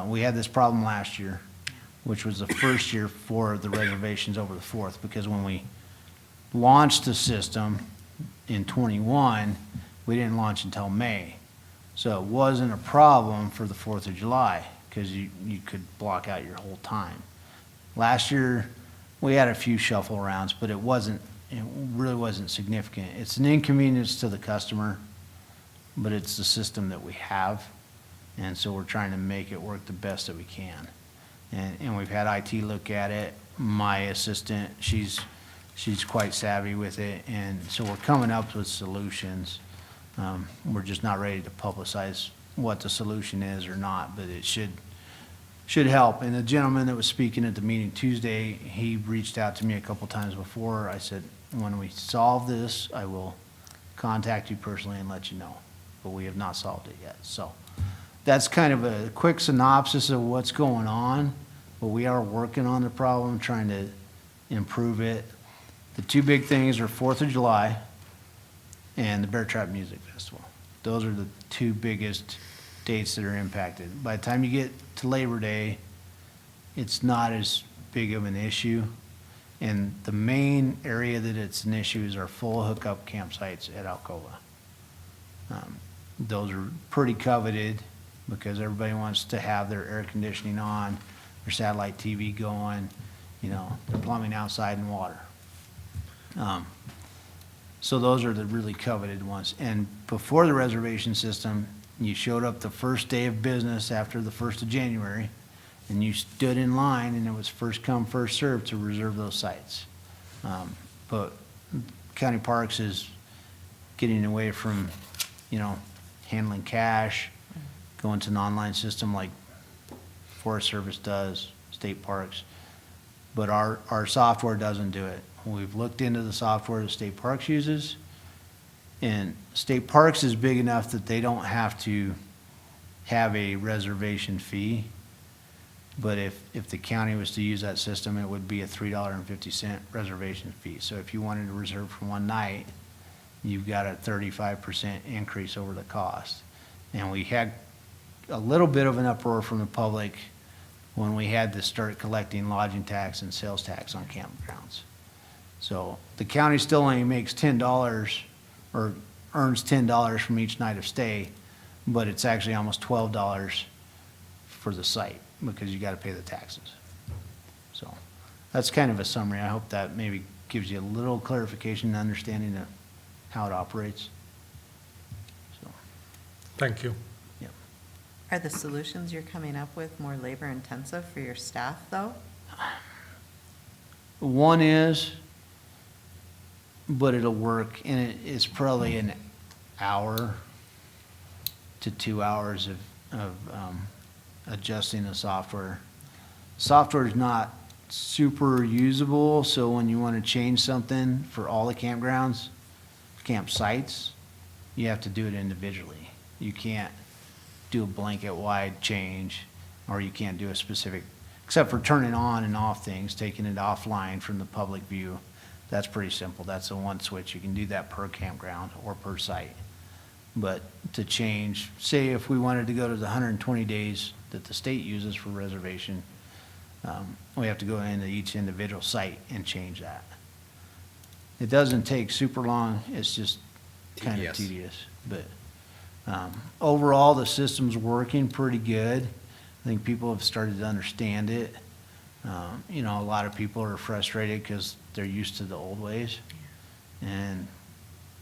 We had this problem last year, which was the first year for the reservations over the 4th, because when we launched the system in '21, we didn't launch until May. So it wasn't a problem for the 4th of July, because you could block out your whole time. Last year, we had a few shuffle rounds, but it really wasn't significant. It's an inconvenience to the customer, but it's the system that we have, and so we're trying to make it work the best that we can. And we've had IT look at it. My assistant, she's quite savvy with it, and so we're coming up with solutions. We're just not ready to publicize what the solution is or not, but it should help. And the gentleman that was speaking at the meeting Tuesday, he reached out to me a couple times before. I said, when we solve this, I will contact you personally and let you know, but we have not solved it yet. So that's kind of a quick synopsis of what's going on, but we are working on the problem, trying to improve it. The two big things are 4th of July and the Bear Trap Music Festival. Those are the two biggest dates that are impacted. By the time you get to Labor Day, it's not as big of an issue. And the main area that it's an issue is our full hookup campsites at Alcova. Those are pretty coveted because everybody wants to have their air conditioning on, their satellite TV going, their plumbing outside and water. So those are the really coveted ones. And before the reservation system, you showed up the first day of business after the 1st of January, and you stood in line, and it was first come, first served to reserve those sites. But County Parks is getting away from, handling cash, going to an online system like Forest Service does, state parks. But our software doesn't do it. We've looked into the software that State Parks uses, and State Parks is big enough that they don't have to have a reservation fee. But if the county was to use that system, it would be a $3.50 reservation fee. So if you wanted to reserve for one night, you've got a 35% increase over the cost. And we had a little bit of an uproar from the public when we had to start collecting lodging tax and sales tax on campgrounds. So the county still only makes $10 or earns $10 from each night of stay, but it's actually almost $12 for the site because you got to pay the taxes. So that's kind of a summary. I hope that maybe gives you a little clarification and understanding of how it operates. So, Thank you. yeah. Are the solutions you're coming up with more labor intensive for your staff, though? One is, but it'll work, and it's probably an hour to 2 hours of adjusting the software. Software is not super usable, so when you want to change something for all the campgrounds, campsites, you have to do it individually. You can't do a blanket wide change, or you can't do a specific, except for turning on and off things, taking it offline from the public view. That's pretty simple. That's a one switch. You can do that per campground or per site. But to change, say if we wanted to go to the 120 days that the state uses for reservation, we have to go into each individual site and change that. It doesn't take super long, it's just kind of tedious. But overall, the system's working pretty good. I think people have started to understand it. You know, a lot of people are frustrated because they're used to the old ways. And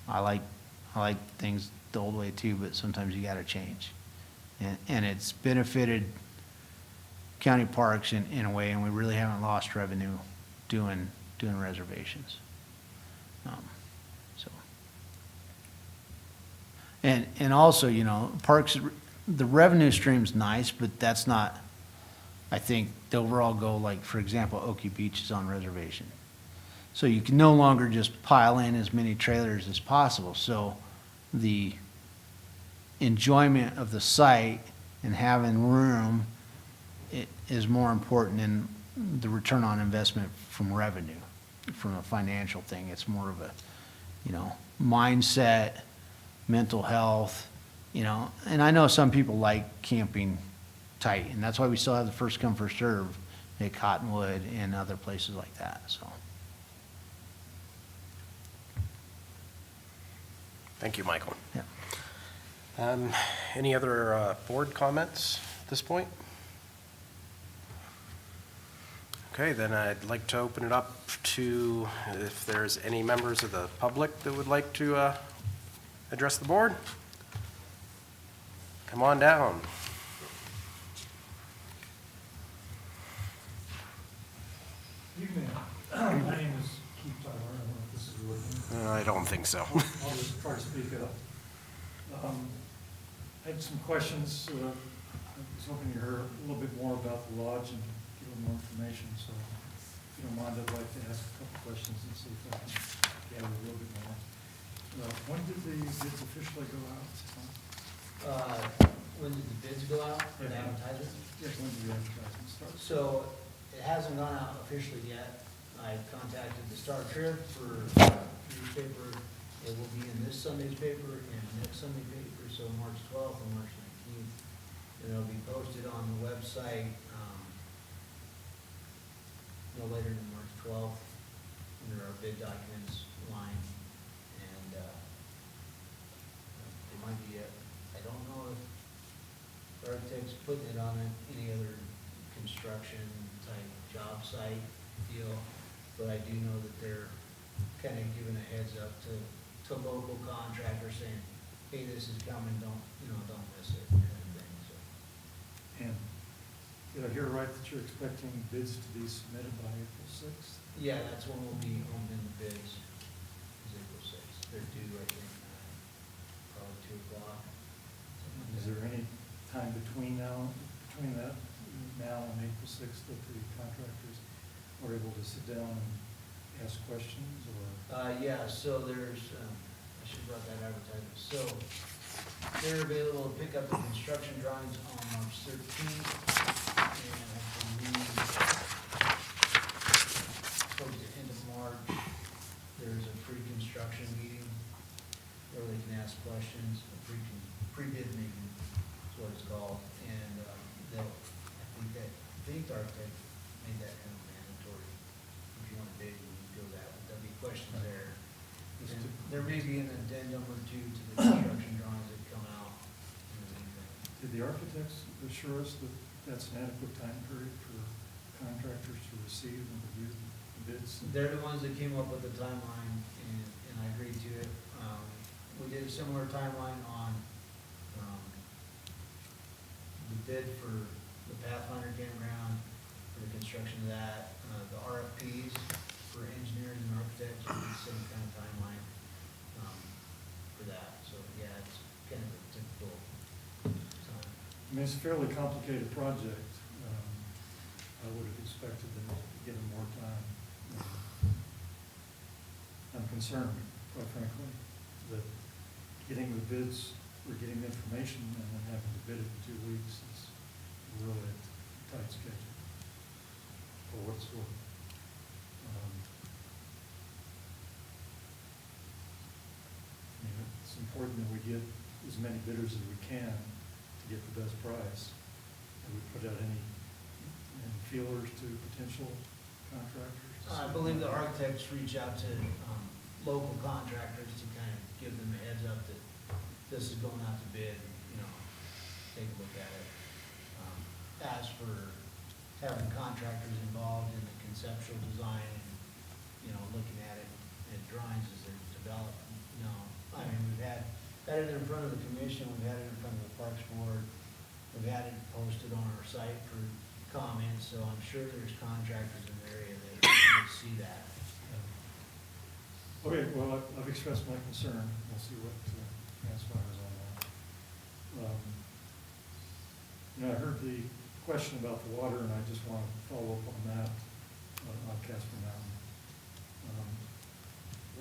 I like things the old way too, but sometimes you gotta change. And it's benefited county parks in a way, and we really haven't lost revenue doing reservations. So. And also, you know, parks, the revenue stream's nice, but that's not, I think, the overall goal. Like, for example, Okie Beach is on reservation. So you can no longer just pile in as many trailers as possible. So the enjoyment of the site and having room is more important than the return on investment from revenue, from a financial thing. It's more of a, you know, mindset, mental health, you know. And I know some people like camping tight, and that's why we still have the first come, first serve at Cottonwood and other places like that, so. Thank you, Michael. Yeah. Any other board comments at this point? Okay, then I'd like to open it up to if there's any members of the public that would like to address the board. Come on down. Evening. My name is Keith Tyler. I don't know if this is working. I don't think so. I'll just try to speak up. I had some questions. I was hoping to hear a little bit more about the lodge and get a little more information. So if you don't mind, I'd like to ask a couple questions and see if I can gather a little bit more. When did the bids officially go out? When did the bids go out for the advertisement? Yes, when did the advertisement start? So it hasn't gone out officially yet. I contacted the Star Trib for newspaper. It will be in this Sunday's paper and next Sunday's paper, so March 12th and March 19th. And it'll be posted on the website no later than March 12th under our bid documents line. And it might be, I don't know if the architect's putting it on any other construction type job site deal, but I do know that they're kind of giving a heads up to local contractors saying, hey, this is coming, don't miss it, kind of thing, so. And did I hear right that you're expecting bids to be submitted by April 6th? Yeah, that's when we'll be opening the bids, is April 6th. They're due, I think, probably 2 o'clock. Is there any time between that and April 6th that the contractors are able to sit down and ask questions, or? Yeah, so there's, I should have brought that advertisement. So they're available to pick up the construction drawings on March 13th. And I believe towards the end of March, there's a pre-construction meeting where they can ask questions, a pre-bid meeting is what it's called. And they'll, I think the architect made that kind of mandatory. If you want to bid, you can go that, but there'll be questions there. And there may be an addendum or two to the construction drawings that come out in the meantime. Did the architects assure us that that's an adequate time period for contractors to receive and review the bids? They're the ones that came up with the timeline, and I agreed to it. We did a similar timeline on, the bid for the Pathfinder campground, for the construction of that, the RFPs for engineers and architects, we did the same kind of timeline, for that. So, yeah, it's kind of a typical time. I mean, it's a fairly complicated project. I would have expected them to give them more time. I'm concerned, quite frankly, that getting the bids, or getting the information and then having to bid it in 2 weeks is really a tight schedule for what it's worth. I mean, it's important that we get as many bidders as we can to get the best price. Have we put out any feelers to potential contractors? I believe the architects reach out to local contractors to kind of give them a heads up that this is going out to bid, take a look at it. As for having contractors involved in the conceptual design and, looking at it and drawings as they're developed, no. I mean, we've had it in front of the commission, we've had it in front of the Parks Board, we've had it posted on our site for comments, so I'm sure there's contractors in the area that would see that. Okay, well, I've expressed my concern. We'll see what transpires on that. I heard the question about the water, and I just want to follow up on that, on Casper Mountain.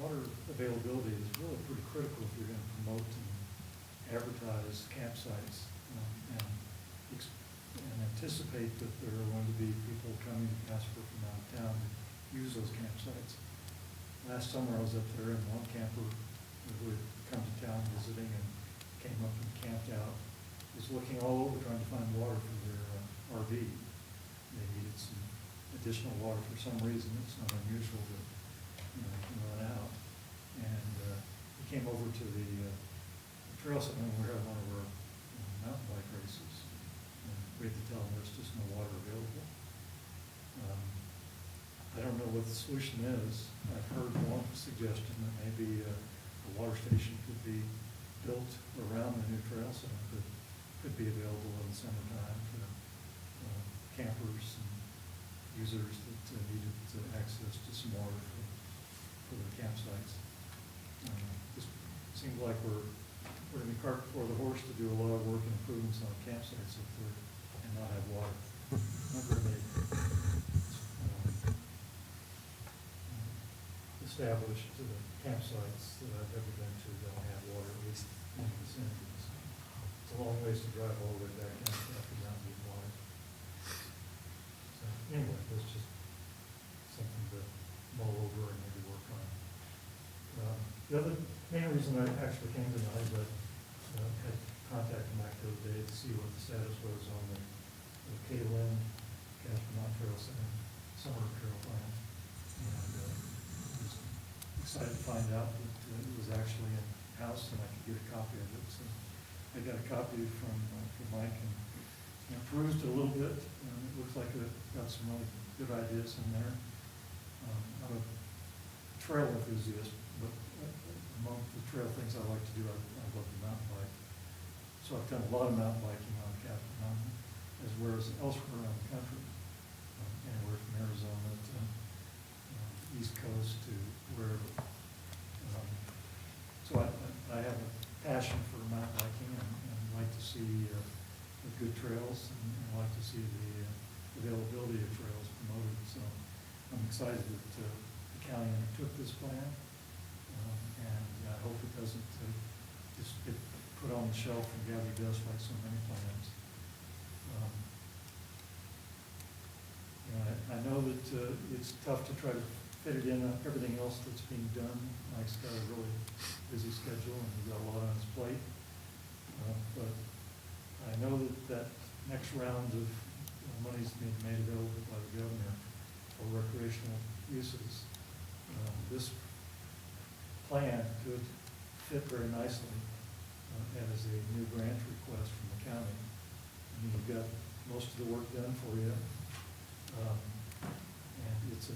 Water availability is really pretty critical if you're going to promote and advertise campsites, and anticipate that there are going to be people coming to Casper from out of town to use those campsites. Last summer, I was up there, and one camper who had come to town visiting and came up and camped out, was looking all over trying to find water for their RV. They needed some additional water for some reason. It's not unusual that, you can run out. And he came over to the trail center, and we had one of our mountain bike races. And we had to tell them there's just no water available. I don't know what the solution is. I've heard one suggestion that maybe a water station could be built around the new trail center that could be available in the summertime to campers and users that needed access to some water for their campsites. Just seems like we're putting the cart before the horse to do a lot of work and improvements on campsites up there and not have water. Not very many established campsites that I've ever been to don't have water, at least in the vicinity. It's a long ways to drive all the way back down to Mountain View water. So anyway, that's just something to mull over and maybe work on. The other main reason I actually came tonight is I had contacted Mike the other day to see what the status was on the K-Lin Casper Mountain Trail Center summer trail plan. And was excited to find out that it was actually in-house and I could get a copy of it. So I got a copy from Mike and perused it a little bit. It looks like it got some really good ideas in there. I'm a trail enthusiast, but among the trail things I like to do, I love to mountain bike. So I've done a lot of mountain biking on Casper Mountain, as well as elsewhere around the country, anywhere from Arizona to East Coast to wherever. So I have a passion for mountain biking and like to see the good trails and like to see the availability of trails promoted. So I'm excited that the county undertook this plan, and I hope it doesn't just get put on the shelf and gather dust like so many plans. I know that it's tough to try to fit it in everything else that's being done. Mike's got a really busy schedule and he's got a lot on his plate. But I know that next round of money's being made available by the governor for recreational uses. This plan could fit very nicely as a new grant request from the county. I mean, you've got most of the work done for you. And it's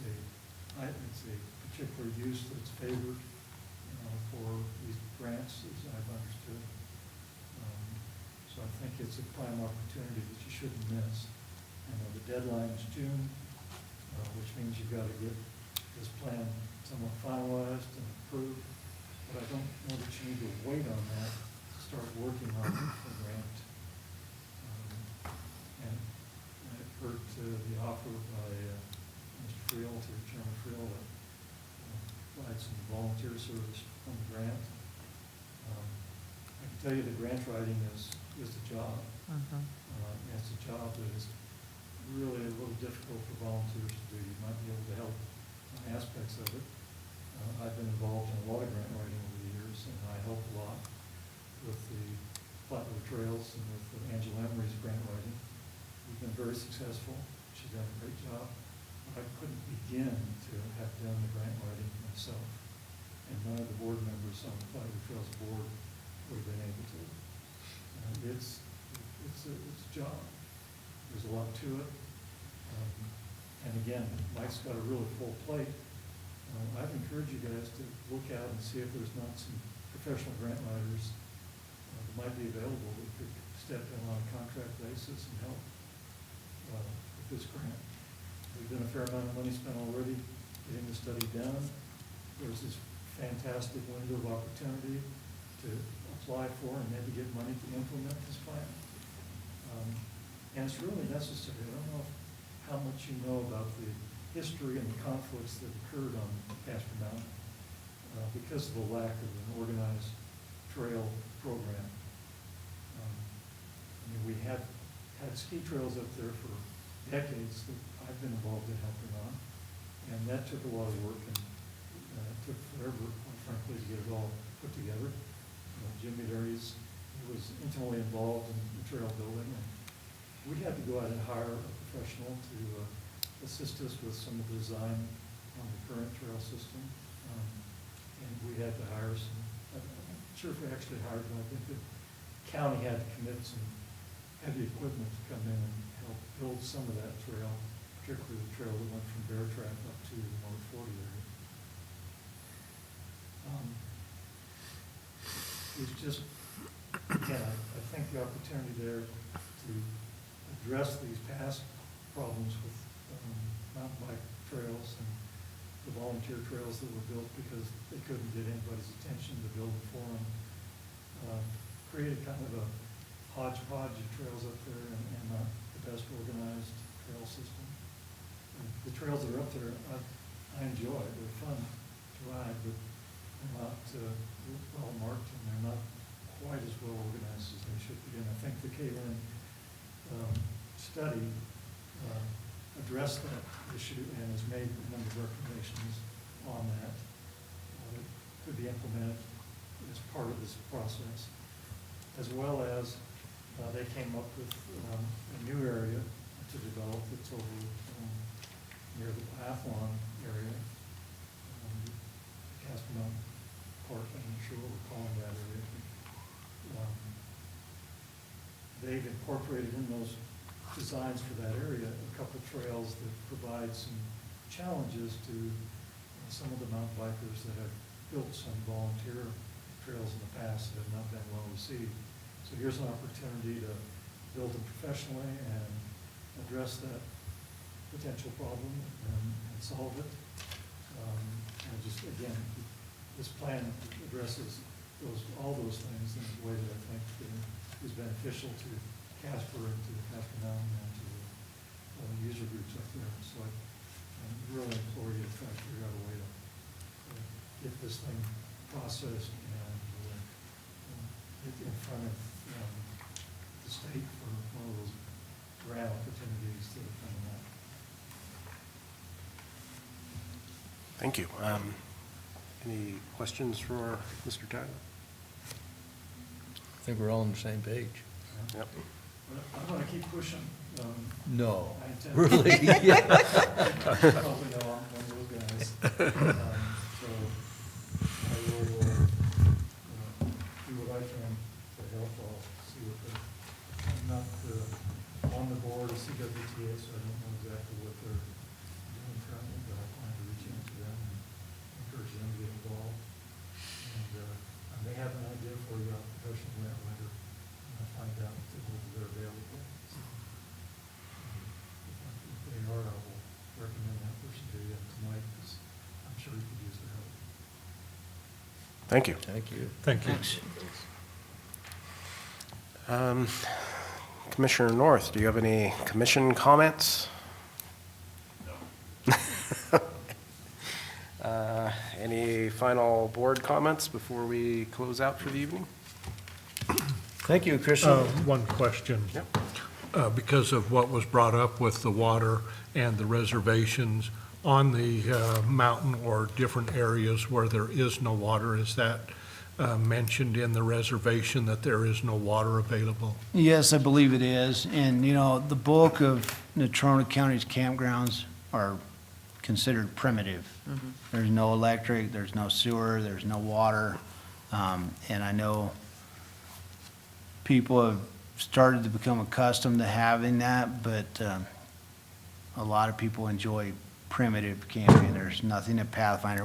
it's a particular use that's favored for these grants, as I've understood. So I think it's a prime opportunity that you shouldn't miss. I know the deadline is June, which means you've got to get this plan somewhat finalized and approved. But I don't know that you need to wait on that to start working on the grant. And I've heard the offer by Mr. Friel, to Chairman Friel, to provide some volunteer service on the grant. I can tell you the grant writing is a job. It's a job that is really a little difficult for volunteers to do. You might be able to help on aspects of it. I've been involved in a lot of grant writing over the years, and I help a lot with the Flatwood Trails and with Angela Emery's grant writing. We've been very successful. She's done a great job. I couldn't begin to have done the grant writing myself, and none of the board members on the Flatwood Trails board would have been able to. It's a job. There's a lot to it. And again, Mike's got a really full plate. I'd encourage you guys to look out and see if there's not some professional grant writers that might be available that could step in on a contract basis and help with this grant. There's been a fair amount of money spent already getting the study done. There's this fantastic window of opportunity to apply for and maybe get money to implement this plan. And it's really necessary. I don't know how much you know about the history and the conflicts that occurred on Casper Mountain because of the lack of an organized trail program. We had ski trails up there for decades that I've been involved in helping on, and that took a lot of work, and it took forever, quite frankly, to get it all put together. Jimmy Darius was intimately involved in the trail building, and we had to go out and hire a professional to assist us with some of the design on the current trail system. And we had to hire some, I'm not sure if we actually hired them. I think the county had to commit some heavy equipment to come in and help build some of that trail, particularly the trail that went from Bear Track up to the North 40 area. It's just, again, I think the opportunity there to address these past problems with mountain bike trails and the volunteer trails that were built because they couldn't get anybody's attention to build them for them, created kind of a hodgepodge of trails up there and not the best organized trail system. And the trails that are up there, I enjoy. They're fun to ride, but they're not well marked, and they're not quite as well organized as they should be. And I think the K-Lin study addressed that issue and has made a number of recommendations on that that could be implemented as part of this process, as well as they came up with a new area to develop that's over near the Athlon area, Casper Mountain Park. I'm not sure what we're calling that area. They've incorporated in those designs for that area a couple trails that provide some challenges to some of the mountain bikers that have built some volunteer trails in the past that have not been well received. So here's an opportunity to build them professionally and address that potential problem and solve it. And just, again, this plan addresses all those things in a way that I think is beneficial to Casper and to the Casper Mountain and to the user groups up there. So I really implore you to try to figure out a way to get this thing processed and get in front of the state for one of those grant opportunities that are coming up. Thank you. Any questions for Mr. Tyler? I think we're all on the same page. Yep. But I'm going to keep pushing. No, I intend- really? Probably know I'm one of those guys. So I will do what I can to help. I'll see what I'm not on the board of CWTA, so I don't know exactly what they're doing currently, but I plan to reach out to them and encourage them to get involved. And I may have an idea for you about professional grant writer when I find out whether they're available. So, if they are, I will recommend that person to you tonight, because I'm sure you could use their help. Thank you. Thank you. Thank you. Commissioner North, do you have any commission comments? No. Any final board comments before we close out for the evening? Thank you, Crystal. One question. Yep. Because of what was brought up with the water and the reservations on the mountain or different areas where there is no water, is that mentioned in the reservation that there is no water available? Yes, I believe it is. And, you know, the bulk of Natrona County's campgrounds are considered primitive. There's no electric, there's no sewer, there's no water. And I know people have started to become accustomed to having that, but a lot of people enjoy primitive camping. There's nothing at Pathfinder.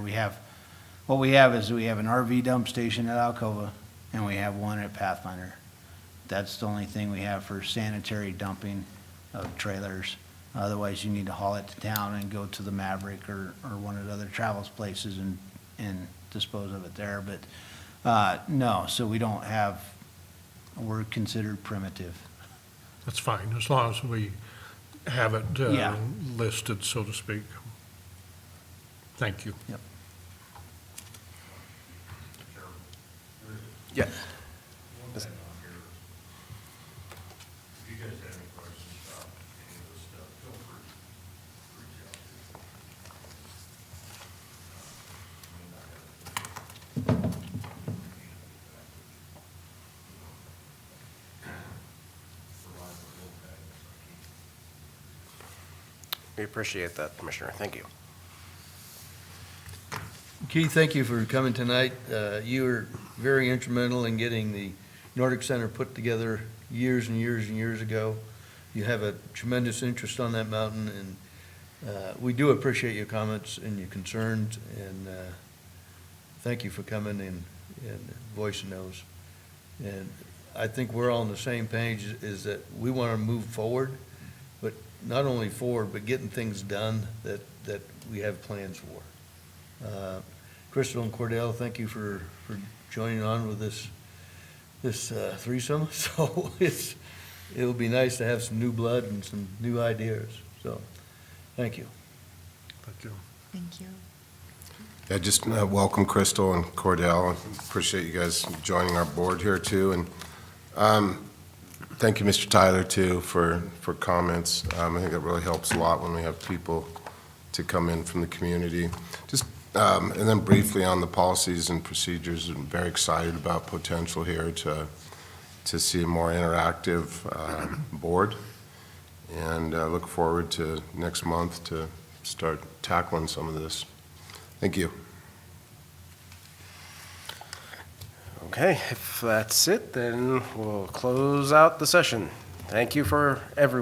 What we have is we have an RV dump station at Alcova, and we have one at Pathfinder. That's the only thing we have for sanitary dumping of trailers. Otherwise, you need to haul it to town and go to the Maverick or one of the other travels places and dispose of it there. But, no, so we don't have, we're considered primitive. That's fine, as long as we have it Yeah. listed, so to speak. Thank you. Yep. Yeah. One thing on here, if you guys have any questions about any of this stuff, feel free to reach out We appreciate that, Commissioner. Thank you. Keith, thank you for coming tonight. You were very instrumental in getting the Nordic Center put together years and years and years ago. You have a tremendous interest on that mountain, and we do appreciate your comments and your concerns, and thank you for coming and voicing those. And I think we're all on the same page, is that we want to move forward, but not only forward, but getting things done that we have plans for. Crystal and Cordell, thank you for joining on with this threesome. So it'll be nice to have some new blood and some new ideas. So, thank you. Thank you. Thank you. Yeah, just welcome Crystal and Cordell. Appreciate you guys joining our board here too. And thank you, Mr. Tyler, too, for comments. I think it really helps a lot when we have people to come in from the community. Just and then briefly on the policies and procedures, I'm very excited about potential here to see a more interactive board, and look forward to next month to start tackling some of this. Thank you. Okay, if that's it, then we'll close out the session. Thank you for everyone.